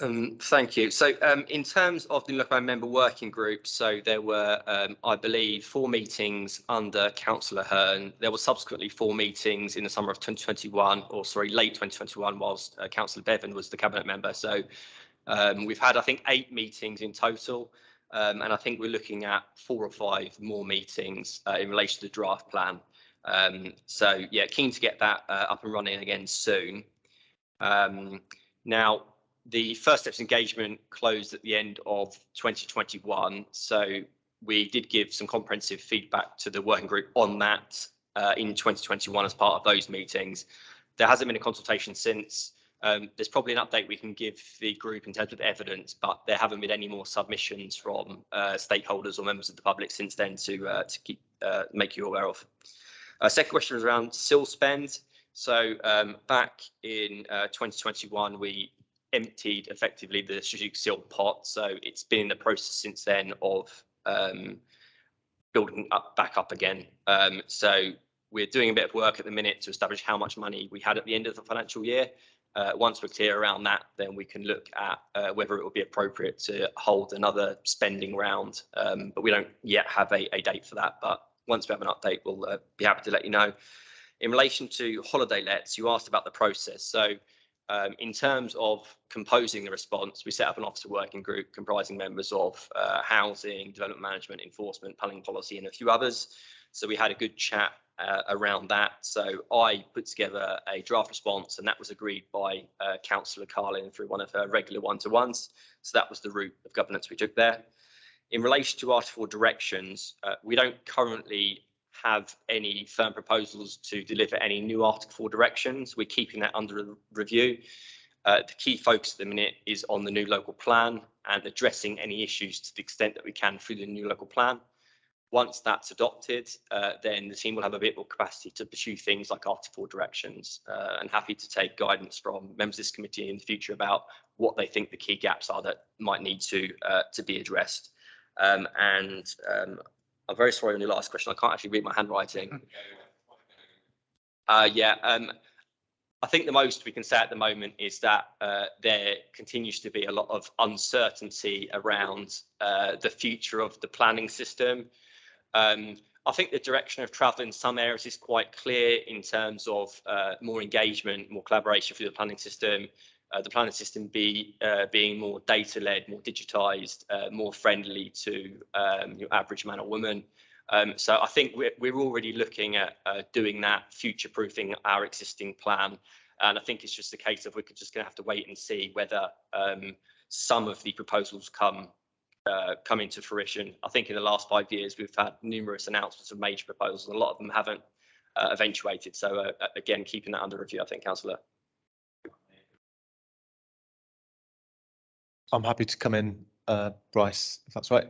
Thank you. So in terms of the local member working group, so there were, I believe, 4 meetings under Councillor Hearn. There were subsequently 4 meetings in the summer of 2021, or sorry, late 2021, whilst Councillor Bevan was the cabinet member. So we've had, I think, 8 meetings in total. And I think we're looking at 4 or 5 more meetings in relation to the draft plan. So yeah, keen to get that up and running again soon. Now, the first steps engagement closed at the end of 2021. So we did give some comprehensive feedback to the working group on that in 2021 as part of those meetings. There hasn't been a consultation since. There's probably an update we can give the group in terms of evidence, but there haven't been any more submissions from stakeholders or members of the public since then to make you aware of. Second question was around SIL spend. So back in 2021, we emptied effectively the strategic SIL pot. So it's been in the process since then of building back up again. So we're doing a bit of work at the minute to establish how much money we had at the end of the financial year. Once we're clear around that, then we can look at whether it would be appropriate to hold another spending round. But we don't yet have a date for that. But once we have an update, we'll be happy to let you know. In relation to holiday lets, you asked about the process. So in terms of composing the response, we set up an officer working group comprising members of housing, development management, enforcement, planning policy, and a few others. So we had a good chat around that. So I put together a draft response, and that was agreed by Councillor Carlin through one of her regular one-to-ones. So that was the route of governance we took there. In relation to Article 4 directions, we don't currently have any firm proposals to deliver any new Article 4 directions. We're keeping that under review. The key focus at the minute is on the new local plan and addressing any issues to the extent that we can through the new local plan. Once that's adopted, then the team will have a bit more capacity to pursue things like Article 4 directions, and happy to take guidance from members of this committee in the future about what they think the key gaps are that might need to be addressed. I'm very sorry on your last question. I can't actually read my handwriting. I think the most we can say at the moment is that there continues to be a lot of uncertainty around the future of the planning system. I think the direction of travel in some areas is quite clear in terms of more engagement, more collaboration through the planning system. The planning system being more data-led, more digitised, more friendly to your average man or woman. So I think we're already looking at doing that, future-proofing our existing plan. And I think it's just a case of we're just going to have to wait and see whether some of the proposals come into fruition. I think in the last 5 years, we've had numerous announcements of major proposals. A lot of them haven't eventuated. So again, keeping that under review, I think, Councillor. I'm happy to come in, Bryce, if that's right.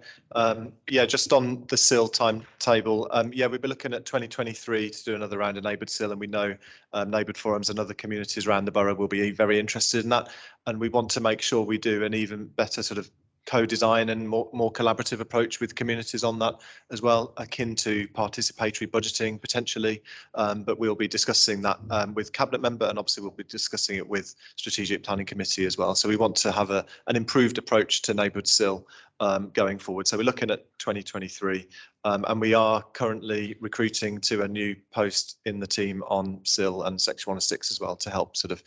Yeah, just on the SIL timetable. Yeah, we'll be looking at 2023 to do another round of neighbourhood SIL, and we know neighbourhood forums and other communities around the borough will be very interested in that. And we want to make sure we do an even better sort of co-design and more collaborative approach with communities on that as well, akin to participatory budgeting potentially. But we'll be discussing that with cabinet member, and obviously we'll be discussing it with strategic planning committee as well. So we want to have an improved approach to neighbourhood SIL going forward. So we're looking at 2023, and we are currently recruiting to a new post in the team on SIL and Section 106 as well to help sort of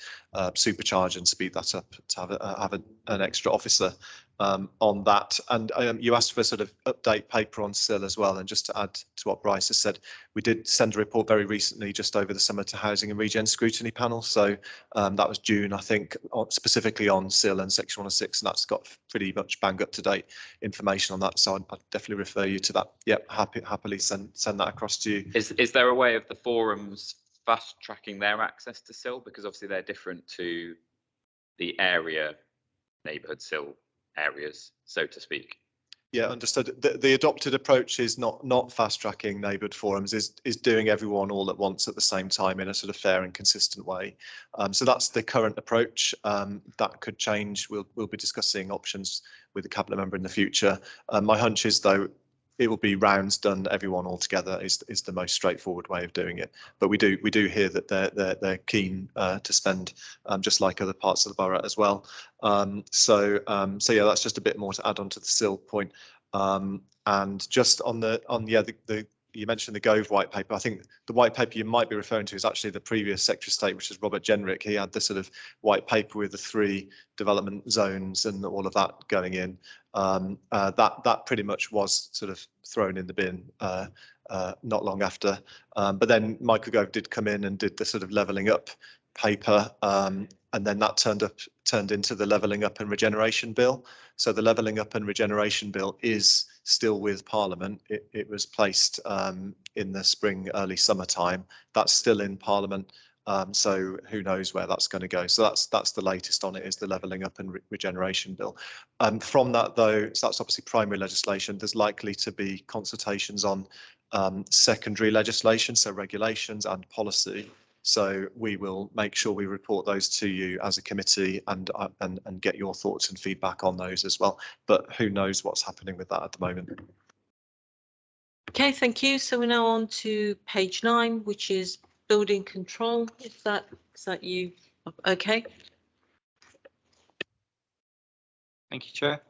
supercharge and speed that up, to have an extra officer on that. And you asked for sort of update paper on SIL as well. And just to add to what Bryce has said, we did send a report very recently, just over the summer, to Housing and Regen Scrutiny Panel. So that was June, I think, specifically on SIL and Section 106, and that's got pretty much bang up to date information on that. So I'd definitely refer you to that. Yep, happily send that across to you. Is there a way of the forums fast tracking their access to SIL? Because obviously they're different to the area neighbourhood SIL areas, so to speak. Yeah, understood. The adopted approach is not fast tracking neighbourhood forums, is doing everyone all at once at the same time in a sort of fair and consistent way. So that's the current approach. That could change. We'll be discussing options with the cabinet member in the future. My hunch is, though, it will be rounds done, everyone all together is the most straightforward way of doing it. But we do hear that they're keen to spend, just like other parts of the borough as well. So yeah, that's just a bit more to add on to the SIL point. And just on the you mentioned the Gove white paper. I think the white paper you might be referring to is actually the previous Secretary of State, which is Robert Jenrick. He had the sort of white paper with the 3 development zones and all of that going in. That pretty much was sort of thrown in the bin not long after. But then Michael Gove did come in and did the sort of levelling up paper, and then that turned into the Levelling Up and Regeneration Bill. So the Levelling Up and Regeneration Bill is still with Parliament. It was placed in the spring, early summertime. That's still in Parliament. So who knows where that's going to go. So that's the latest on it, is the Levelling Up and Regeneration Bill. From that though, so that's obviously primary legislation. There's likely to be consultations on secondary legislation, so regulations and policy. So we will make sure we report those to you as a committee and get your thoughts and feedback on those as well. But who knows what's happening with that at the moment. Okay, thank you. So we're now on to page 9, which is building control. Is that you? Okay. Thank you, Chair.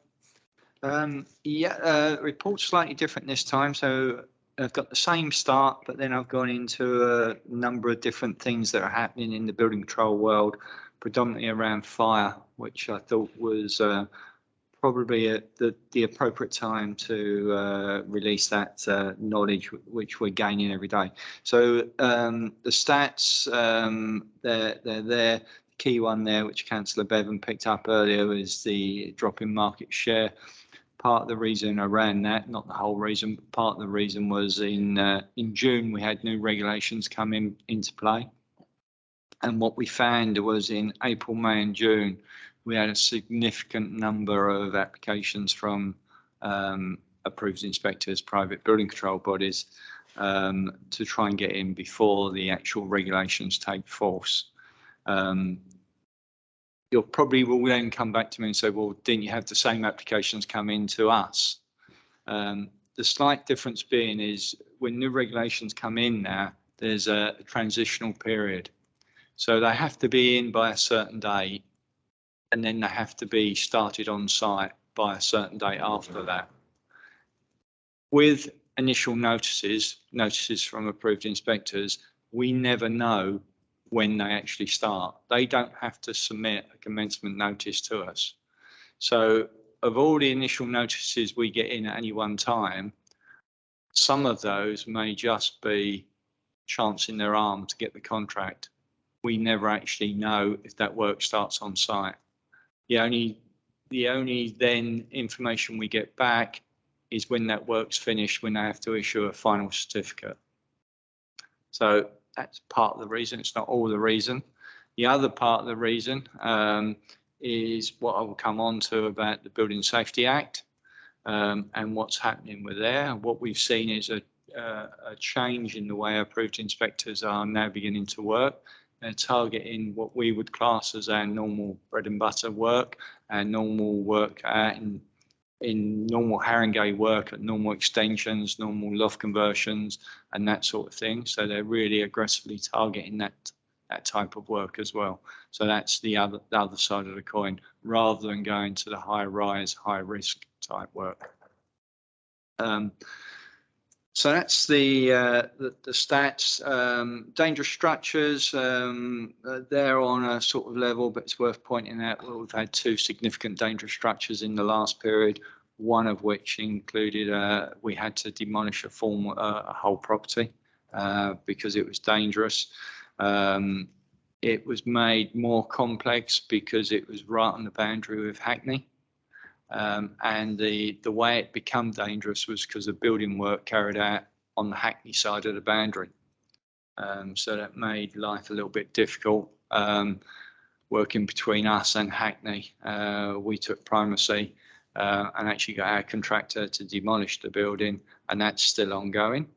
Report's slightly different this time. So I've got the same start, but then I've gone into a number of different things that are happening in the building control world, predominantly around fire, which I thought was probably the appropriate time to release that knowledge which we're gaining every day. So the stats, they're there. The key one there, which Councillor Bevan picked up earlier, is the drop in market share. Part of the reason around that, not the whole reason, but part of the reason was in June we had new regulations come into play, and what we found was in April, May, and June we had a significant number of applications from approved inspectors, private building control bodies, to try and get in before the actual regulations take force. You'll probably will then come back to me and say, well, didn't you have the same applications come in to us? The slight difference being is when new regulations come in now, there's a transitional period. So they have to be in by a certain date, and then they have to be started on site by a certain date after that. With initial notices from approved inspectors, we never know when they actually start. They don't have to submit a commencement notice to us. So of all the initial notices we get in at any one time, some of those may just be chancing their arm to get the contract. We never actually know if that work starts on site. The only then information we get back is when that work's finished, when they have to issue a final certificate. So that's part of the reason. It's not all the reason. The other part of the reason is what I will come on to about the Building Safety Act and what's happening with there. What we've seen is a change in the way approved inspectors are now beginning to work. They're targeting what we would class as our normal bread and butter work, and normal work in normal Haringey work at normal extensions, normal loft conversions, and that sort of thing. So they're really aggressively targeting that type of work as well. So that's the other side of the coin, rather than going to the high rise, high risk type work. So that's the stats. Dangerous structures, they're on a sort of level, but it's worth pointing out that we've had 2 significant dangerous structures in the last period, one of which included we had to demolish a whole property because it was dangerous. It was made more complex because it was right on the boundary with Hackney. And the way it became dangerous was because of building work carried out on the Hackney side of the boundary. So that made life a little bit difficult. Working between us and Hackney, we took primacy and actually got our contractor to demolish the building, and that's still ongoing.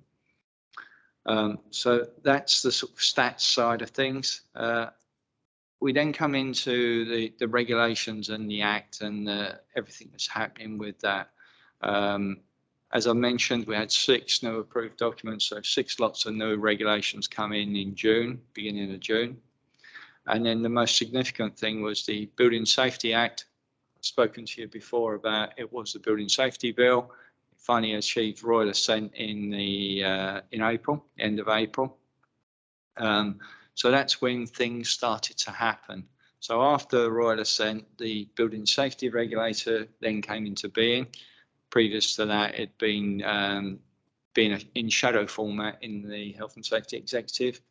So that's the sort of stats side of things. We then come into the regulations and the Act and everything that's happening with that. As I mentioned, we had 6 new approved documents, so 6 lots of new regulations come in June, beginning of June. And then the most significant thing was the Building Safety Act. I've spoken to you before about it was the Building Safety Bill. It finally achieved royal assent in April, end of April. So that's when things started to happen. So after the royal assent, the Building Safety Regulator then came into being. Previous to that, it'd been in shadow format in the Health and Safety Executive.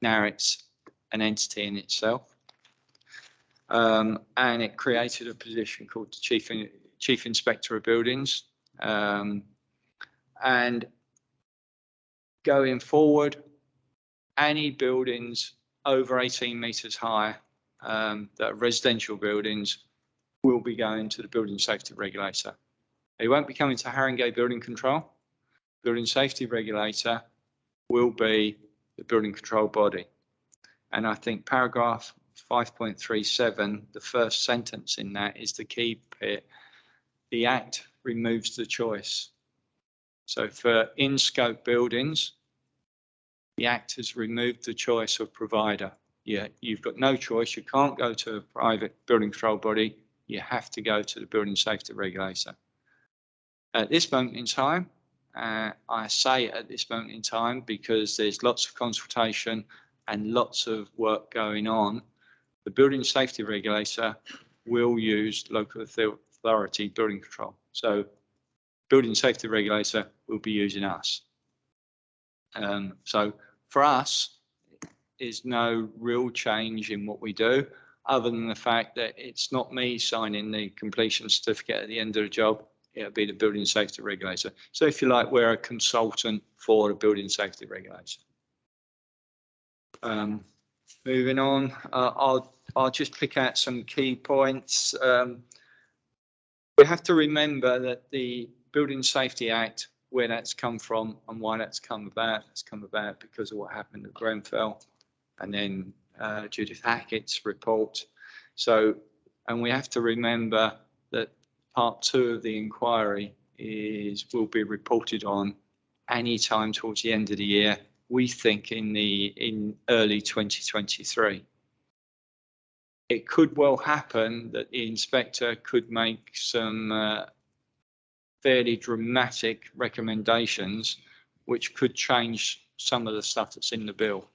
Now it's an entity in itself. And it created a position called the Chief Inspector of Buildings. And going forward, any buildings over 18 metres high that are residential buildings will be going to the Building Safety Regulator. They won't be coming to Haringey Building Control. Building Safety Regulator will be the building control body. And I think paragraph 5.37, the first sentence in that is the key bit. The Act removes the choice. So for in-scope buildings, the Act has removed the choice of provider. Yeah, you've got no choice. You can't go to a private building control body. You have to go to the Building Safety Regulator. At this moment in time, I say at this moment in time because there's lots of consultation and lots of work going on, the Building Safety Regulator will use local authority building control. So Building Safety Regulator will be using us. So for us, there's no real change in what we do, other than the fact that it's not me signing the completion certificate at the end of the job. It'll be the Building Safety Regulator. So if you like, we're a consultant for the Building Safety Regulator. Moving on, I'll just pick out some key points. We have to remember that the Building Safety Act, where that's come from and why that's come about because of what happened at Grenfell and then Judith Hackett's report. So, and we have to remember that part 2 of the inquiry will be reported on any time towards the end of the year. We think in early 2023. It could well happen that the inspector could make some fairly dramatic recommendations, which could change some of the stuff that's in the bill.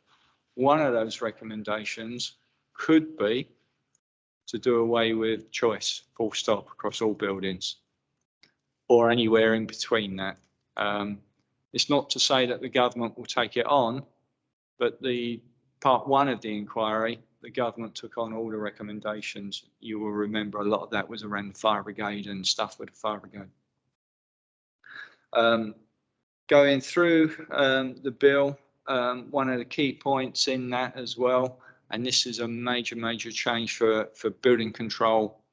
One of those recommendations could be to do away with choice, full stop, across all buildings, or anywhere in between that. It's not to say that the government will take it on, but the part 1 of the inquiry, the government took on all the recommendations. You will remember a lot of that was around the fire brigade and stuff with the fire brigade. Going through the bill, one of the key points in that as well, and this is a major change for building control,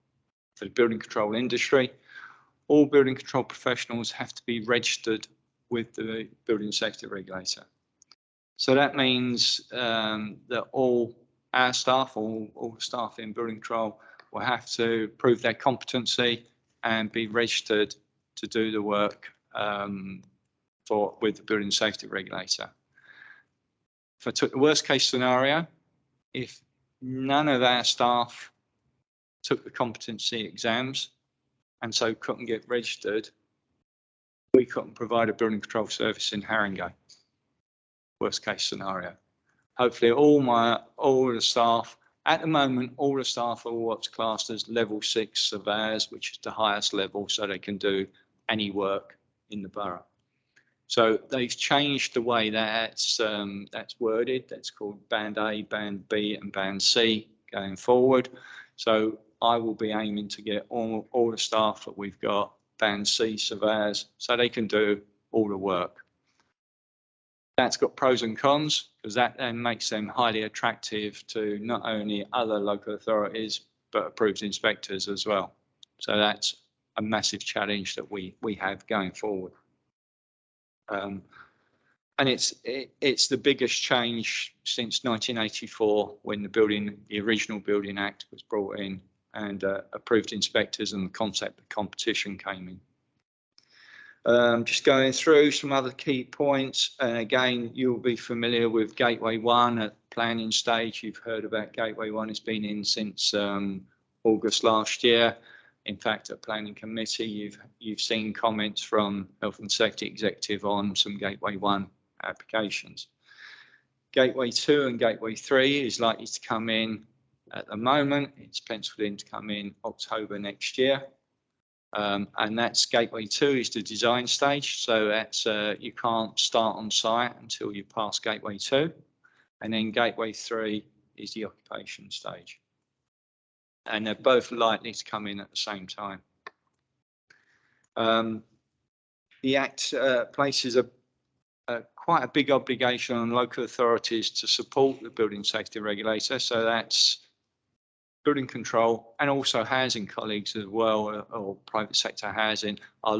for the building control industry. All building control professionals have to be registered with the Building Safety Regulator. So that means that all our staff, all staff in building control will have to prove their competency and be registered to do the work with the Building Safety Regulator. If I took the worst case scenario, if none of our staff took the competency exams and so couldn't get registered, we couldn't provide a building control service in Haringey. Worst case scenario. Hopefully all the staff, at the moment, all the staff are what's classed as level 6 surveyors, which is the highest level, so they can do any work in the borough. So they've changed the way that's worded. That's called Band A, Band B and Band C going forward. So I will be aiming to get all the staff that we've got Band C surveyors so they can do all the work. That's got pros and cons because that then makes them highly attractive to not only other local authorities but approved inspectors as well. So that's a massive challenge that we have going forward. And it's the biggest change since 1984 when the original Building Act was brought in and approved inspectors and the concept of competition came in. Just going through some other key points, and again, you'll be familiar with Gateway 1 at planning stage. You've heard about Gateway 1. It's been in since August last year. In fact, at planning committee, you've seen comments from Health and Safety Executive on some Gateway 1 applications. Gateway 2 and Gateway 3 is likely to come in at the moment. It's penciled in to come in October next year. And that's Gateway 2 is the design stage. So that's you can't start on site until you pass Gateway 2. And then Gateway 3 is the occupation stage. And they're both likely to come in at the same time. The Act places quite a big obligation on local authorities to support the building safety regulator. So that's building control and also housing colleagues as well, or private sector housing are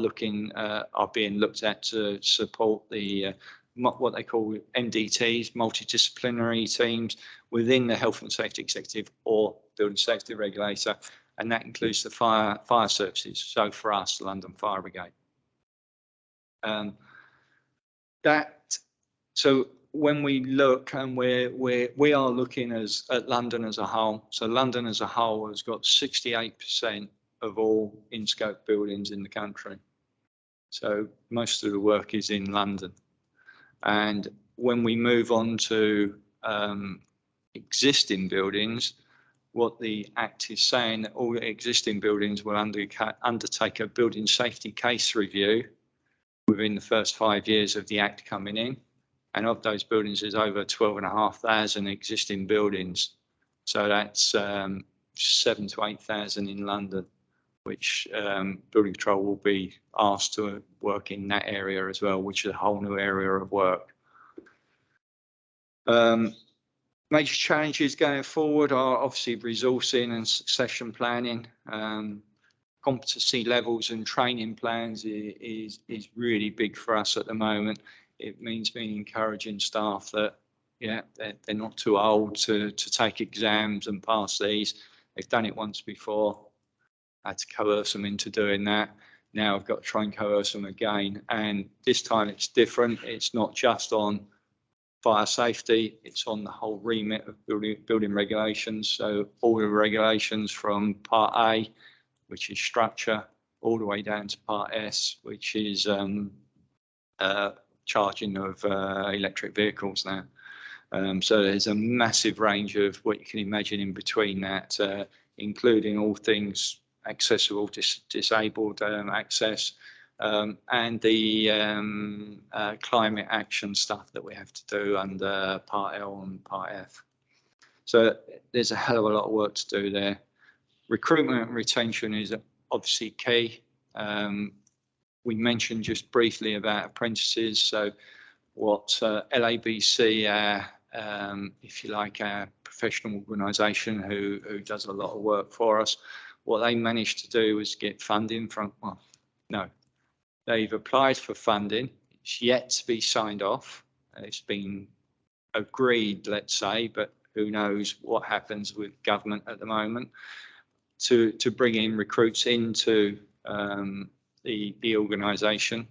being looked at to support the what they call MDTs, multidisciplinary teams within the Health and Safety Executive or Building Safety Regulator, and that includes the fire services. So for us, the London Fire Brigade. So when we look, and we are looking at London as a whole. So London as a whole has got 68% of all in-scope buildings in the country. So most of the work is in London. And when we move on to existing buildings, what the Act is saying that all existing buildings will undertake a building safety case review within the first 5 years of the Act coming in. And of those buildings, there's over 12,500 existing buildings. So that's 7,000 to 8,000 in London, which building control will be asked to work in that area as well, which is a whole new area of work. Major challenges going forward are obviously resourcing and succession planning. Competency levels and training plans is really big for us at the moment. It means being encouraging staff that, yeah, they're not too old to take exams and pass these. They've done it once before. I had to coerce them into doing that. Now I've got to try and coerce them again. And this time it's different. It's not just on fire safety, it's on the whole remit of building regulations. So all the regulations from Part A, which is structure, all the way down to Part S, which is charging of electric vehicles now. So there's a massive range of what you can imagine in between that, including all things accessible, disabled access, and the climate action stuff that we have to do under Part L and Part F. So there's a hell of a lot of work to do there. Recruitment and retention is obviously key. We mentioned just briefly about apprentices. So what LABC, if you like, our professional organisation who does a lot of work for us, what they managed to do was get funding from, well, no, they've applied for funding. It's yet to be signed off. It's been agreed, let's say, but who knows what happens with government at the moment, to bring in recruits into the organisation,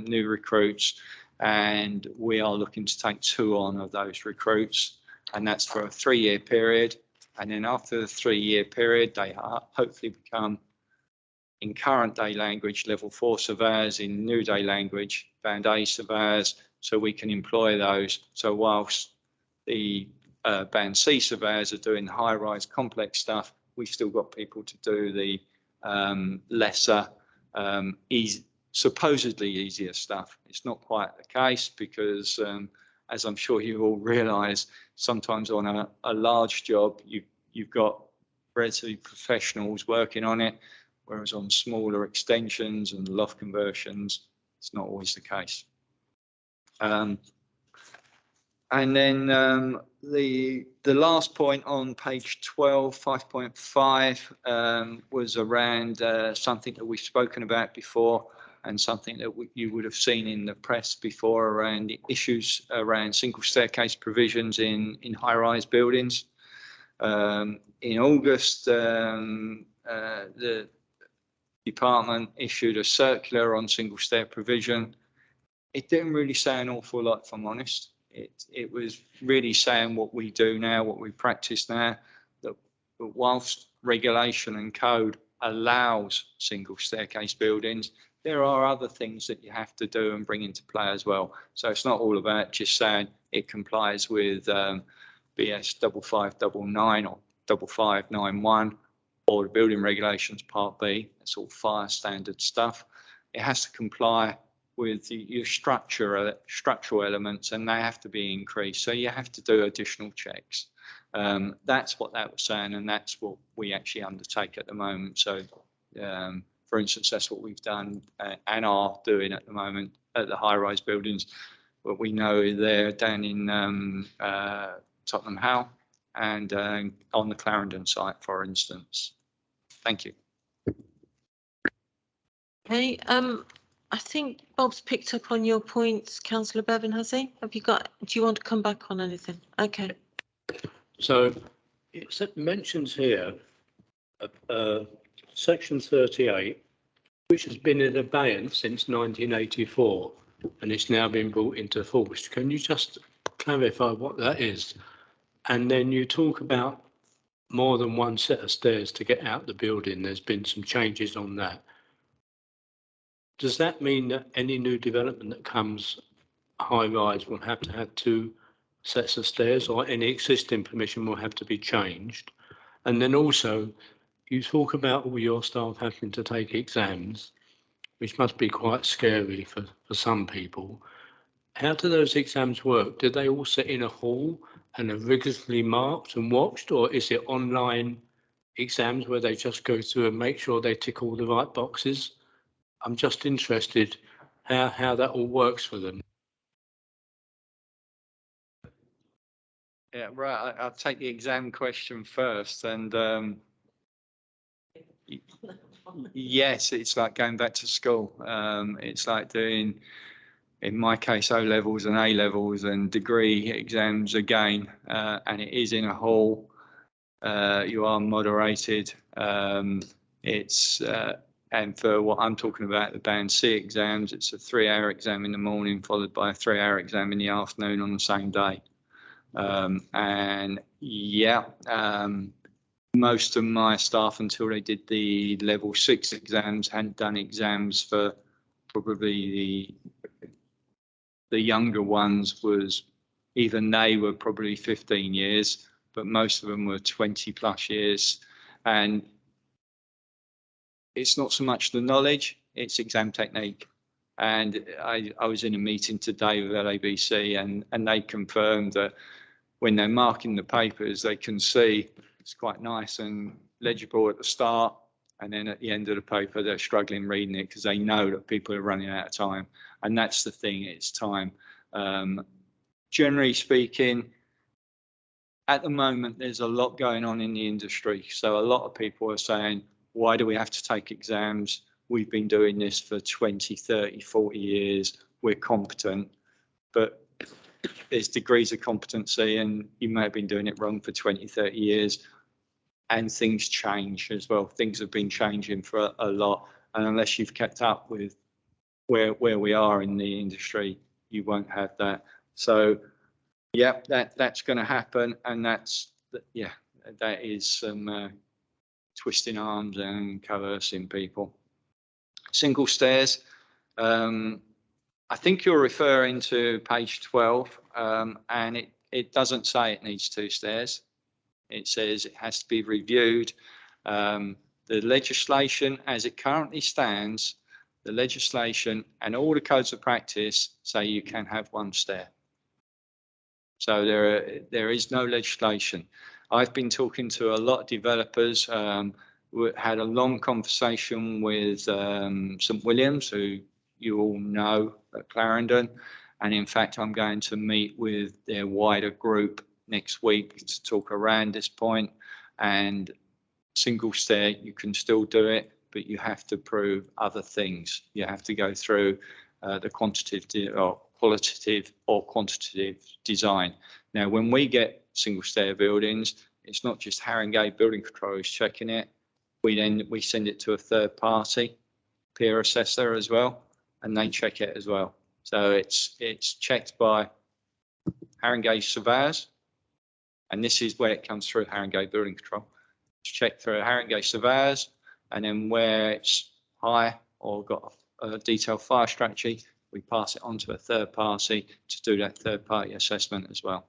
new recruits, and we are looking to take 2 on of those recruits, and that's for a 3-year period. And then after the 3-year period, they hopefully become, in current day language, level 4 surveyors, in new day language, band A surveyors, so we can employ those. So whilst the band C surveyors are doing high-rise complex stuff, we've still got people to do the lesser, supposedly easier stuff. It's not quite the case because, as I'm sure you all realise, sometimes on a large job, you've got relatively professionals working on it, whereas on smaller extensions and loft conversions, it's not always the case. And then the last point on page 12, 5.5, was around something that we've spoken about before, and something that you would have seen in the press before, around the issues around single staircase provisions in high-rise buildings. In August, the department issued a circular on single stair provision. It didn't really say an awful lot, if I'm honest. It was really saying what we do now, what we practice now, that whilst regulation and code allows single staircase buildings, there are other things that you have to do and bring into play as well. So it's not all about just saying it complies with BS 5599 or 5591 or the building regulations part B. It's all fire standard stuff. It has to comply with your structural elements, and they have to be increased. So you have to do additional checks. That's what that was saying, and that's what we actually undertake at the moment. So, for instance, that's what we've done and are doing at the moment at the high-rise buildings. What we know they're down in Tottenham Hale and on the Clarendon site, for instance. Thank you. Okay, I think Bob's picked up on your points, Councillor Bevan, has he? Do you want to come back on anything? Okay. So it mentions here, section 38, which has been in abeyance since 1984, and it's now been brought into force. Can you just clarify what that is? And then you talk about more than one set of stairs to get out the building. There's been some changes on that. Does that mean that any new development that comes high rise will have to have 2 sets of stairs, or any existing permission will have to be changed? And then also you talk about all your staff having to take exams, which must be quite scary for some people. How do those exams work? Do they all sit in a hall and are rigorously marked and watched, or is it online exams where they just go through and make sure they tick all the right boxes? I'm just interested how that all works for them. Yeah, right. I'll take the exam question first. And yes, it's like going back to school. It's like doing, in my case, O levels and A levels and degree exams again. And it is in a hall. You are moderated. And for what I'm talking about, the Band C exams, it's a 3-hour exam in the morning followed by a 3-hour exam in the afternoon on the same day. And yeah, most of my staff, until they did the level 6 exams, hadn't done exams for probably the younger ones was, even they were probably 15 years, but most of them were 20 plus years. And it's not so much the knowledge, it's exam technique. And I was in a meeting today with LABC and they confirmed that when they're marking the papers, they can see it's quite nice and legible at the start. And then at the end of the paper, they're struggling reading it because they know that people are running out of time. And that's the thing, it's time. Generally speaking, at the moment, there's a lot going on in the industry. So a lot of people are saying, why do we have to take exams? We've been doing this for 20, 30, 40 years. We're competent, but there's degrees of competency and you may have been doing it wrong for 20, 30 years. And things change as well. Things have been changing for a lot. And unless you've kept up with where we are in the industry, you won't have that. So, yeah, that's going to happen. And that is some twisting arms and coercing people. Single stairs. I think you're referring to page 12, and it doesn't say it needs 2 stairs. It says it has to be reviewed. The legislation as it currently stands, the legislation and all the codes of practice say you can have 1 stair. So there is no legislation. I've been talking to a lot of developers, had a long conversation with St Williams, who you all know at Clarendon. And in fact, I'm going to meet with their wider group next week to talk around this point. And single stair, you can still do it, but you have to prove other things. You have to go through the quantitative or quantitative design. Now, when we get single stair buildings, it's not just Haringey Building Control is checking it. we send it to a third party peer assessor as well, and they check it as well. So it's checked by Haringey surveyors, and this is where it comes through Haringey Building Control. It's checked through Haringey surveyors, and then where it's high or got a detailed fire strategy, we pass it on to a third party to do that third party assessment as well.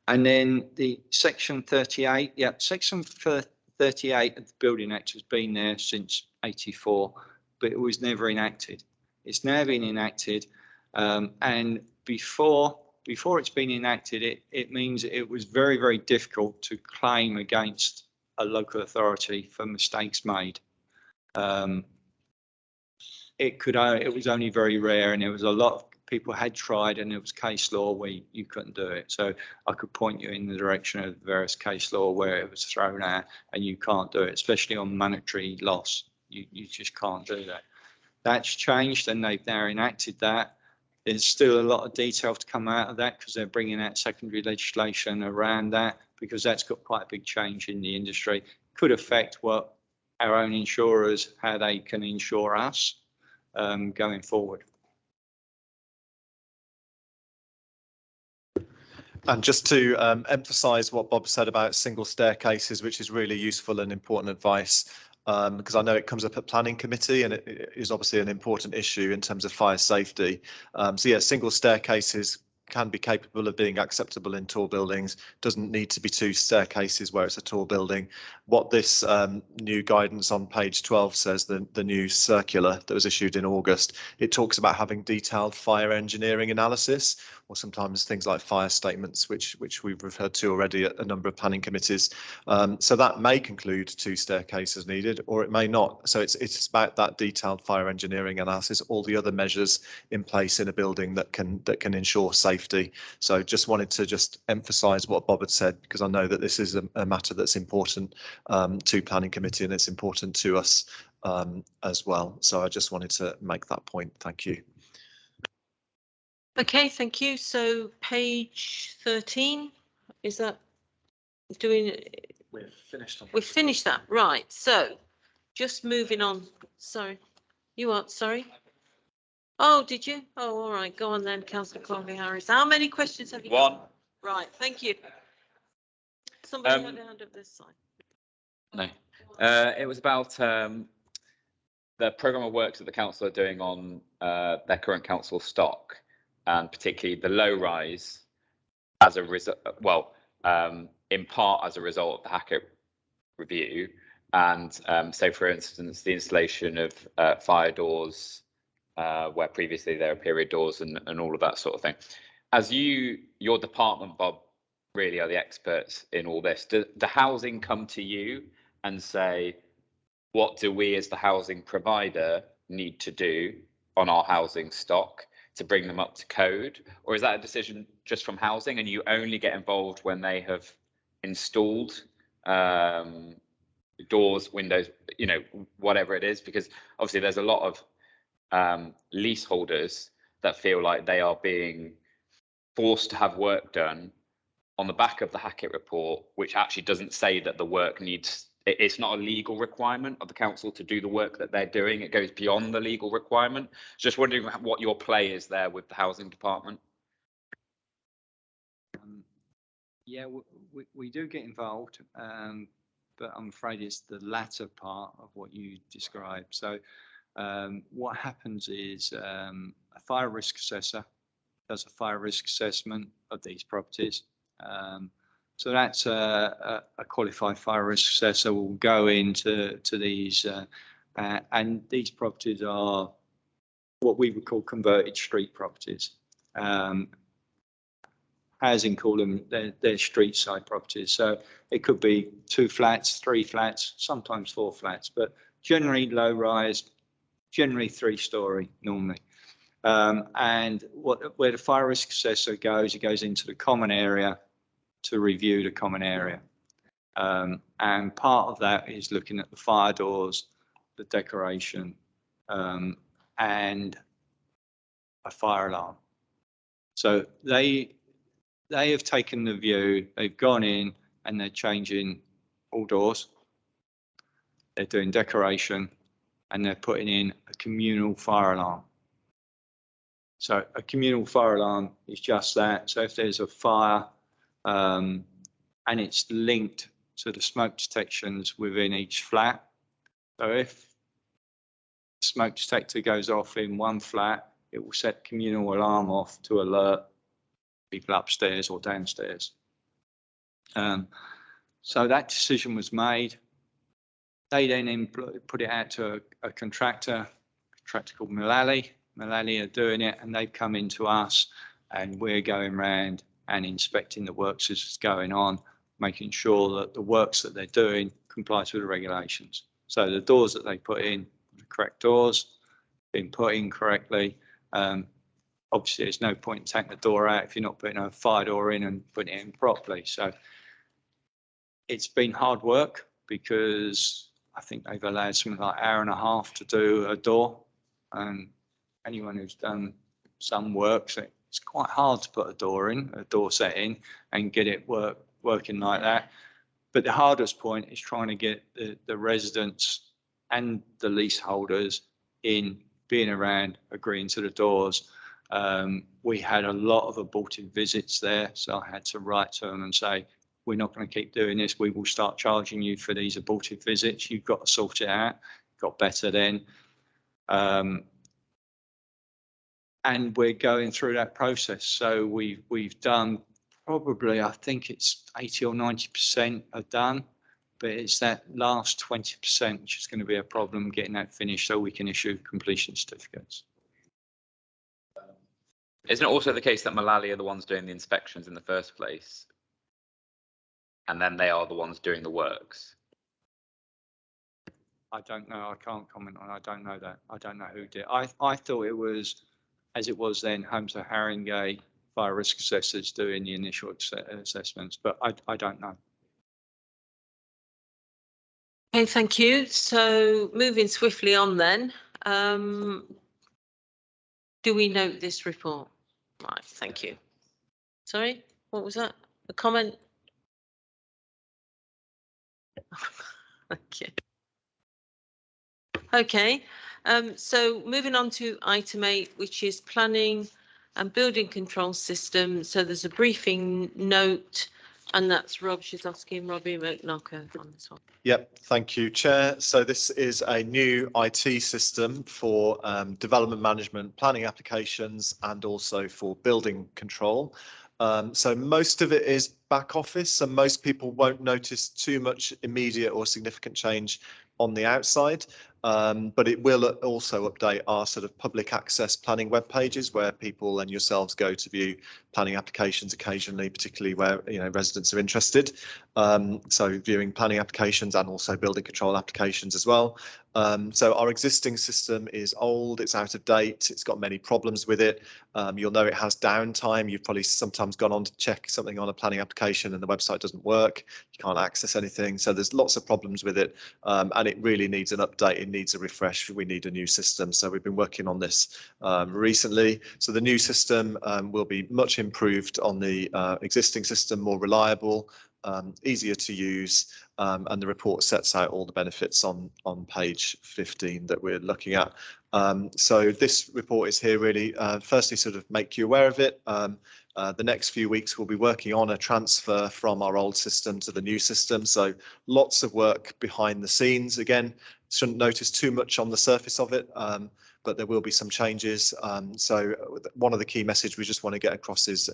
And then the section 38, section 38 of the Building Act has been there since 84, but it was never enacted. It's now been enacted, and before it's been enacted, it means it was very, very difficult to claim against a local authority for mistakes made. It was only very rare, and there was a lot of people had tried, and there was case law where you couldn't do it. So I could point you in the direction of various case law where it was thrown out and you can't do it, especially on monetary loss. You just can't do that. That's changed, and they've now enacted that. There's still a lot of detail to come out of that because they're bringing out secondary legislation around that, because that's got quite a big change in the industry. Could affect what our own insurers, how they can insure us going forward. And just to emphasise what Bob said about single staircases, which is really useful and important advice, because I know it comes up at planning committee, and it is obviously an important issue in terms of fire safety. So yeah, single staircases can be capable of being acceptable in tall buildings. Doesn't need to be 2 staircases where it's a tall building. What this new guidance on page 12 says, the new circular that was issued in August, it talks about having detailed fire engineering analysis, or sometimes things like fire statements, which we've referred to already at a number of planning committees. So that may conclude 2 staircases needed, or it may not. So it's about that detailed fire engineering analysis, all the other measures in place in a building that can ensure safety. So just wanted to emphasise what Bob had said, because I know that this is a matter that's important to planning committee, and it's important to us as well. So I just wanted to make that point. Thank you. Okay, thank you. So page 13, is that doing? We've finished. We've finished that, right. So just moving on. Sorry, you are, sorry. Oh, did you? Oh, all right. Go on then, Councillor Clovelly-Harris. How many questions have you got? One. Right, thank you. Somebody had a hand up this side. No. It was about the programme of works that the council are doing on their current council stock, and particularly the low rise as a result, in part as a result of the Hackett review, and so for instance, the installation of fire doors where previously there were period doors and all of that sort of thing. As your department, Bob, really are the experts in all this. Do the housing come to you and say, what do we as the housing provider need to do on our housing stock to bring them up to code? Or is that a decision just from housing, and you only get involved when they have installed doors, windows, whatever it is? Because obviously there's a lot of leaseholders that feel like they are being forced to have work done on the back of the Hackett report, which actually doesn't say that the work needs, it's not a legal requirement of the council to do the work that they're doing. It goes beyond the legal requirement. Just wondering what your play is there with the housing department. Yeah, we do get involved, but I'm afraid it's the latter part of what you described. So what happens is a fire risk assessor does a fire risk assessment of these properties. So that's a qualified fire risk assessor will go into these, and these properties are what we would call converted street properties. Housing call them they're street side properties. So it could be 2 flats, 3 flats, sometimes 4 flats, but generally low rise, generally 3-storey normally. And where the fire risk assessor goes, it goes into the common area to review the common area. And part of that is looking at the fire doors, the decoration, and a fire alarm. So they have taken the view, they've gone in and they're changing all doors, they're doing decoration, and they're putting in a communal fire alarm. So a communal fire alarm is just that. So if there's a fire and it's linked to the smoke detections within each flat, so if the smoke detector goes off in one flat, it will set communal alarm off to alert people upstairs or downstairs. So that decision was made. They then put it out to a contractor called Mullally. Mullally are doing it, and they've come into us, and we're going round and inspecting the works as it's going on, making sure that the works that they're doing complies with the regulations. So the doors that they put in, the correct doors, been put in correctly. Obviously, there's no point in taking the door out if you're not putting a fire door in and putting it in properly. So it's been hard work, because I think they've allowed something like an hour and a half to do a door. And anyone who's done some work, so it's quite hard to put a door set in and get it working like that. But the hardest point is trying to get the residents and the leaseholders in, being around, agreeing to the doors. We had a lot of aborted visits there, so I had to write to them and say, we're not going to keep doing this. We will start charging you for these aborted visits. You've got to sort it out. Got better then. And we're going through that process. So we've done probably, I think it's 80 or 90% are done, but it's that last 20% which is going to be a problem, getting that finished so we can issue completion certificates. Isn't it also the case that Mullally are the ones doing the inspections in the first place? And then they are the ones doing the works? I don't know. I can't comment on. I don't know that. I don't know who did. I thought it was, as it was then, Holmes and Haringey fire risk assessors doing the initial assessments, but I don't know. Okay, thank you. So moving swiftly on then, do we note this report? Right, thank you. Sorry, what was that? A comment? Thank you. Okay, so moving on to item 8, which is planning and building control system. So there's a briefing note, and that's Rob Shizdowski and Robbie McKnocker on this one. Yep, thank you, Chair. So this is a new IT system for development management, planning applications, and also for building control. So most of it is back office, and most people won't notice too much immediate or significant change on the outside, but it will also update our sort of public access planning web pages where people and yourselves go to view planning applications occasionally, particularly where residents are interested. So viewing planning applications and also building control applications as well. So our existing system is old, it's out of date, it's got many problems with it. You'll know it has downtime. You've probably sometimes gone on to check something on a planning application and the website doesn't work. You can't access anything. So there's lots of problems with it, and it really needs an update. It needs a refresh. We need a new system. So we've been working on this recently. So the new system will be much improved on the existing system, more reliable, easier to use, and the report sets out all the benefits on page 15 that we're looking at. So this report is here really, firstly, sort of make you aware of it. The next few weeks we'll be working on a transfer from our old system to the new system. So lots of work behind the scenes. Again, shouldn't notice too much on the surface of it, but there will be some changes. So one of the key messages we just want to get across is,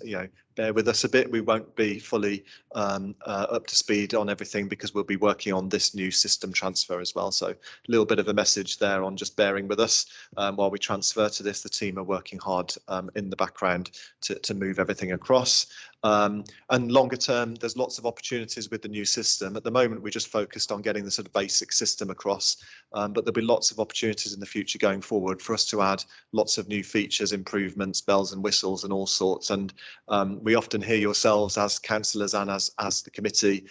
bear with us a bit. We won't be fully up to speed on everything because we'll be working on this new system transfer as well. So a little bit of a message there on just bearing with us while we transfer to this. The team are working hard in the background to move everything across. And longer term, there's lots of opportunities with the new system. At the moment, we just focused on getting the sort of basic system across, but there'll be lots of opportunities in the future going forward for us to add lots of new features, improvements, bells and whistles and all sorts. And we often hear yourselves as councillors and as the committee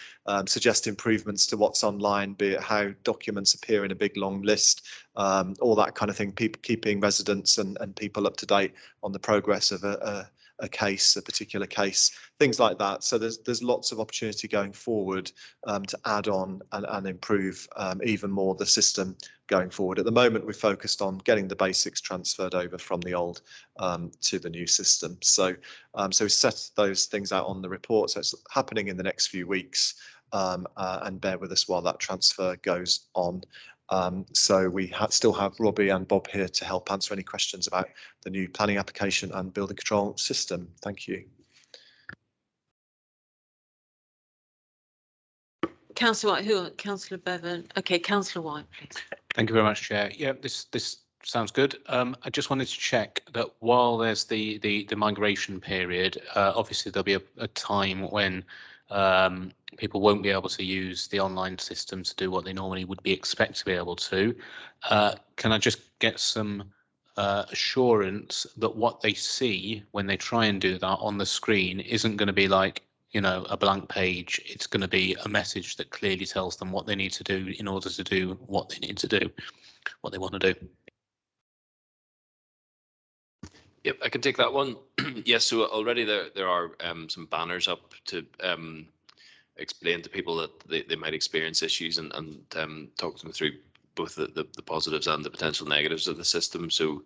suggest improvements to what's online, be it how documents appear in a big long list, all that kind of thing, keeping residents and people up to date on the progress of a case, a particular case, things like that. So there's lots of opportunity going forward to add on and improve even more the system going forward. At the moment, we're focused on getting the basics transferred over from the old to the new system. So so we set those things out on the report. So it's happening in the next few weeks, and bear with us while that transfer goes on. So we still have Robbie and Bob here to help answer any questions about the new planning application and building control system. Thank you. Councillor White, who? Councillor Bevan. Okay, Councillor White, please. Thank you very much, Chair. Yeah, this sounds good. I just wanted to check that while there's the migration period, obviously there'll be a time when people won't be able to use the online system to do what they normally would be expected to be able to. Can I just get some assurance that what they see when they try and do that on the screen isn't going to be like, you know, a blank page? It's going to be a message that clearly tells them what they need to do in order to do what they need to do, what they want to do. Yep, I can take that one. Yes, so already there are some banners up to explain to people that they might experience issues and talk them through both the positives and the potential negatives of the system. So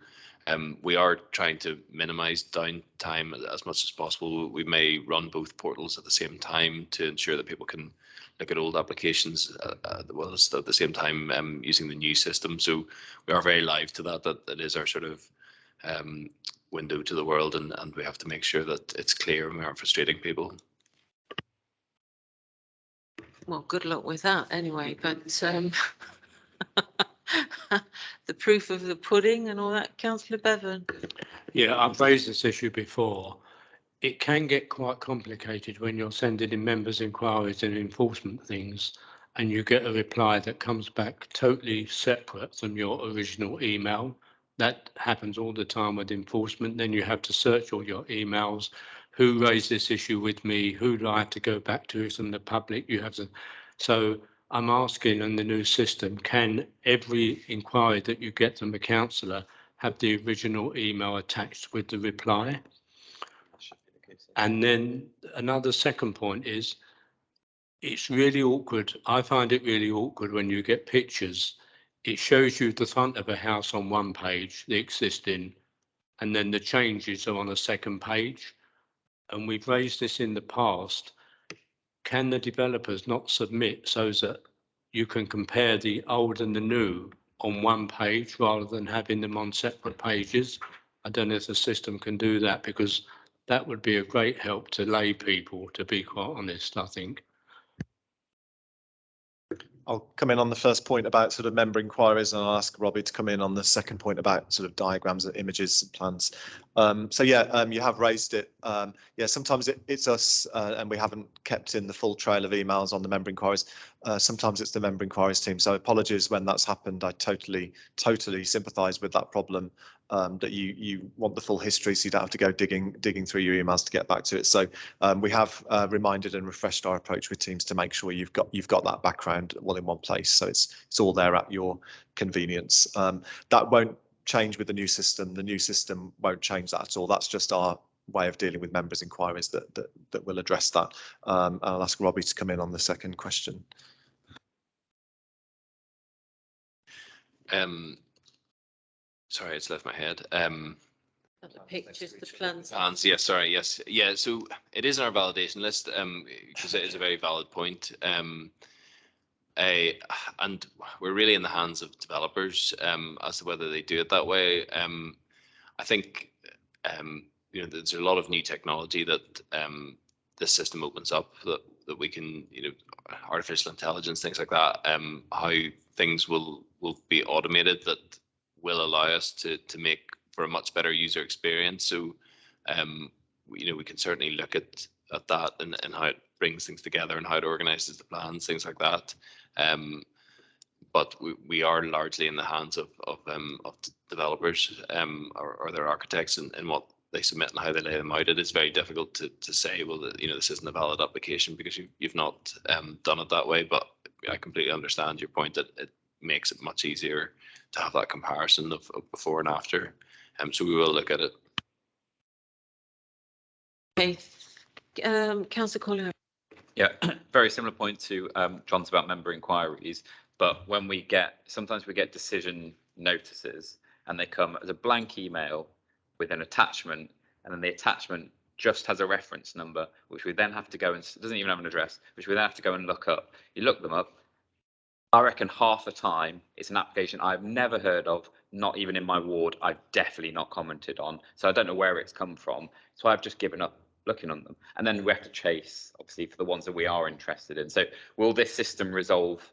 we are trying to minimize downtime as much as possible. We may run both portals at the same time to ensure that people can look at old applications as well as at the same time using the new system. So we are very live to that is our sort of window to the world, and we have to make sure that it's clear and we aren't frustrating people. Well, good luck with that anyway, but the proof of the pudding and all that, Councillor Bevan. Yeah, I've raised this issue before. It can get quite complicated when you're sending in members' inquiries and enforcement things, and you get a reply that comes back totally separate from your original email. That happens all the time with enforcement. Then you have to search all your emails. Who raised this issue with me? Who do I have to go back to? From the public, you have to. So I'm asking in the new system, can every inquiry that you get from the councillor have the original email attached with the reply? And then another second point is, it's really awkward. I find it really awkward when you get pictures. It shows you the front of a house on one page, the existing, and then the changes are on a second page. And we've raised this in the past. Can the developers not submit so that you can compare the old and the new on one page rather than having them on separate pages? I don't know if the system can do that, because that would be a great help to lay people, to be quite honest, I think. I'll come in on the first point about sort of member inquiries, and I'll ask Robbie to come in on the second point about sort of diagrams and images and plans. So yeah, you have raised it. Yeah, sometimes it's us and we haven't kept in the full trail of emails on the member inquiries. Sometimes it's the member inquiries team. So apologies when that's happened. I totally sympathise with that problem. That you want the full history, so you don't have to go digging through your emails to get back to it. So we have reminded and refreshed our approach with teams to make sure you've got that background all in one place, so it's all there at your convenience. That won't change with the new system. The new system won't change that at all. That's just our way of dealing with members' inquiries that will address that. And I'll ask Robbie to come in on the second question. Sorry, it's left my head. The pictures, the plans. Plans, yes, sorry, yes. Yeah, so it is in our validation list, because it is a very valid point. And we're really in the hands of developers as to whether they do it that way. I think you know, there's a lot of new technology that this system opens up that we can, you know, artificial intelligence, things like that, how things will be automated that will allow us to make for a much better user experience. So you know, we can certainly look at that and how it brings things together and how it organizes the plans, things like that. But we are largely in the hands of developers or their architects in what they submit and how they lay them out. It is very difficult to say, well, you know, this isn't a valid application because you've not done it that way. But I completely understand your point that it makes it much easier to have that comparison of before and after. So we will look at it. Okay, councillor Collier. Yeah, very similar point to John's about member inquiries, but when we get, sometimes we get decision notices and they come as a blank email with an attachment, and then the attachment just has a reference number, which we then have to go and, it doesn't even have an address, which we then have to go and look up. You look them up, I reckon half the time it's an application I've never heard of, not even in my ward, I've definitely not commented on. So I don't know where it's come from. So I've just given up looking on them. And then we have to chase, obviously, for the ones that we are interested in. So will this system resolve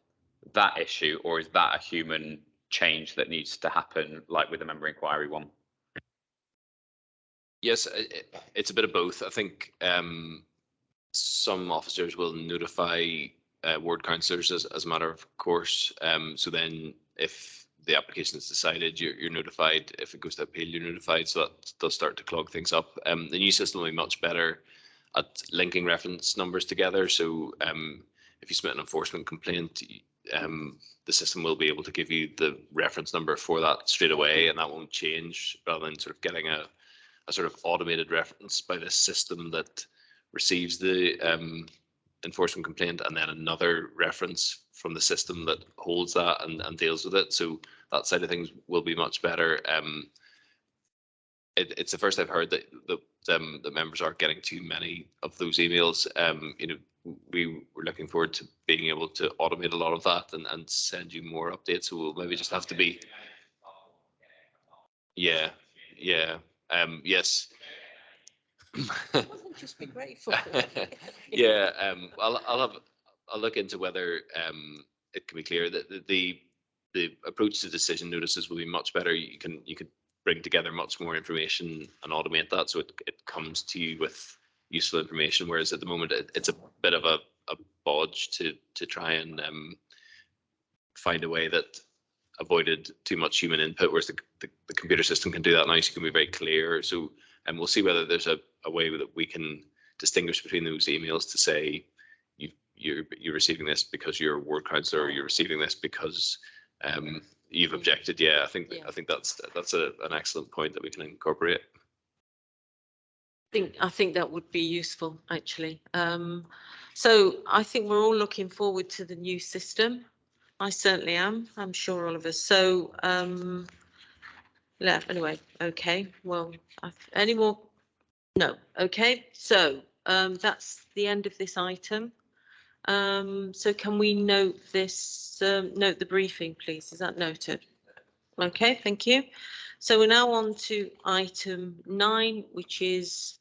that issue, or is that a human change that needs to happen, like with the member inquiry one? Yes, it's a bit of both. I think some officers will notify ward councillors as a matter of course. So then if the application is decided, you're notified. If it goes to appeal, you're notified. So that does start to clog things up. The new system will be much better at linking reference numbers together. So if you submit an enforcement complaint, the system will be able to give you the reference number for that straight away, and that won't change, rather than sort of getting a sort of automated reference by this system that receives the enforcement complaint, and then another reference from the system that holds that and deals with it. So that side of things will be much better. It's the first I've heard that the members are getting too many of those emails. You know, we were looking forward to being able to automate a lot of that and send you more updates. So we'll maybe just have to be. Yeah. Yes. Just be grateful. Yeah, I'll look into whether it can be clear that the approach to decision notices will be much better. You could bring together much more information and automate that, so it comes to you with useful information. Whereas at the moment it's a bit of a bodge to try and find a way that avoided too much human input, whereas the computer system can do that now, so you can be very clear. So and we'll see whether there's a way that we can distinguish between those emails to say you're receiving this because you're a ward councillor, or you're receiving this because you've objected. Yeah, I think that's an excellent point that we can incorporate. I think that would be useful, actually. So I think we're all looking forward to the new system. I certainly am. I'm sure all of us. So yeah, anyway, okay. Well, any more? No. Okay. So that's the end of this item. So can we note this? Note the briefing, please. Is that noted? Okay. Thank you. So we're now on to item 9, which is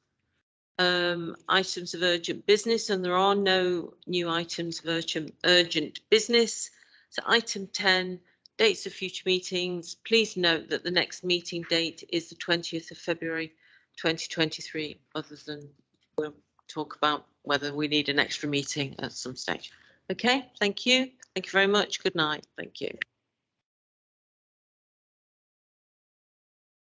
items of urgent business, and there are no new items of urgent business. So item 10, dates of future meetings. Please note that the next meeting date is the 20th of February 2023, other than we'll talk about whether we need an extra meeting at some stage. Okay, thank you. Thank you very much. Good night. Thank you.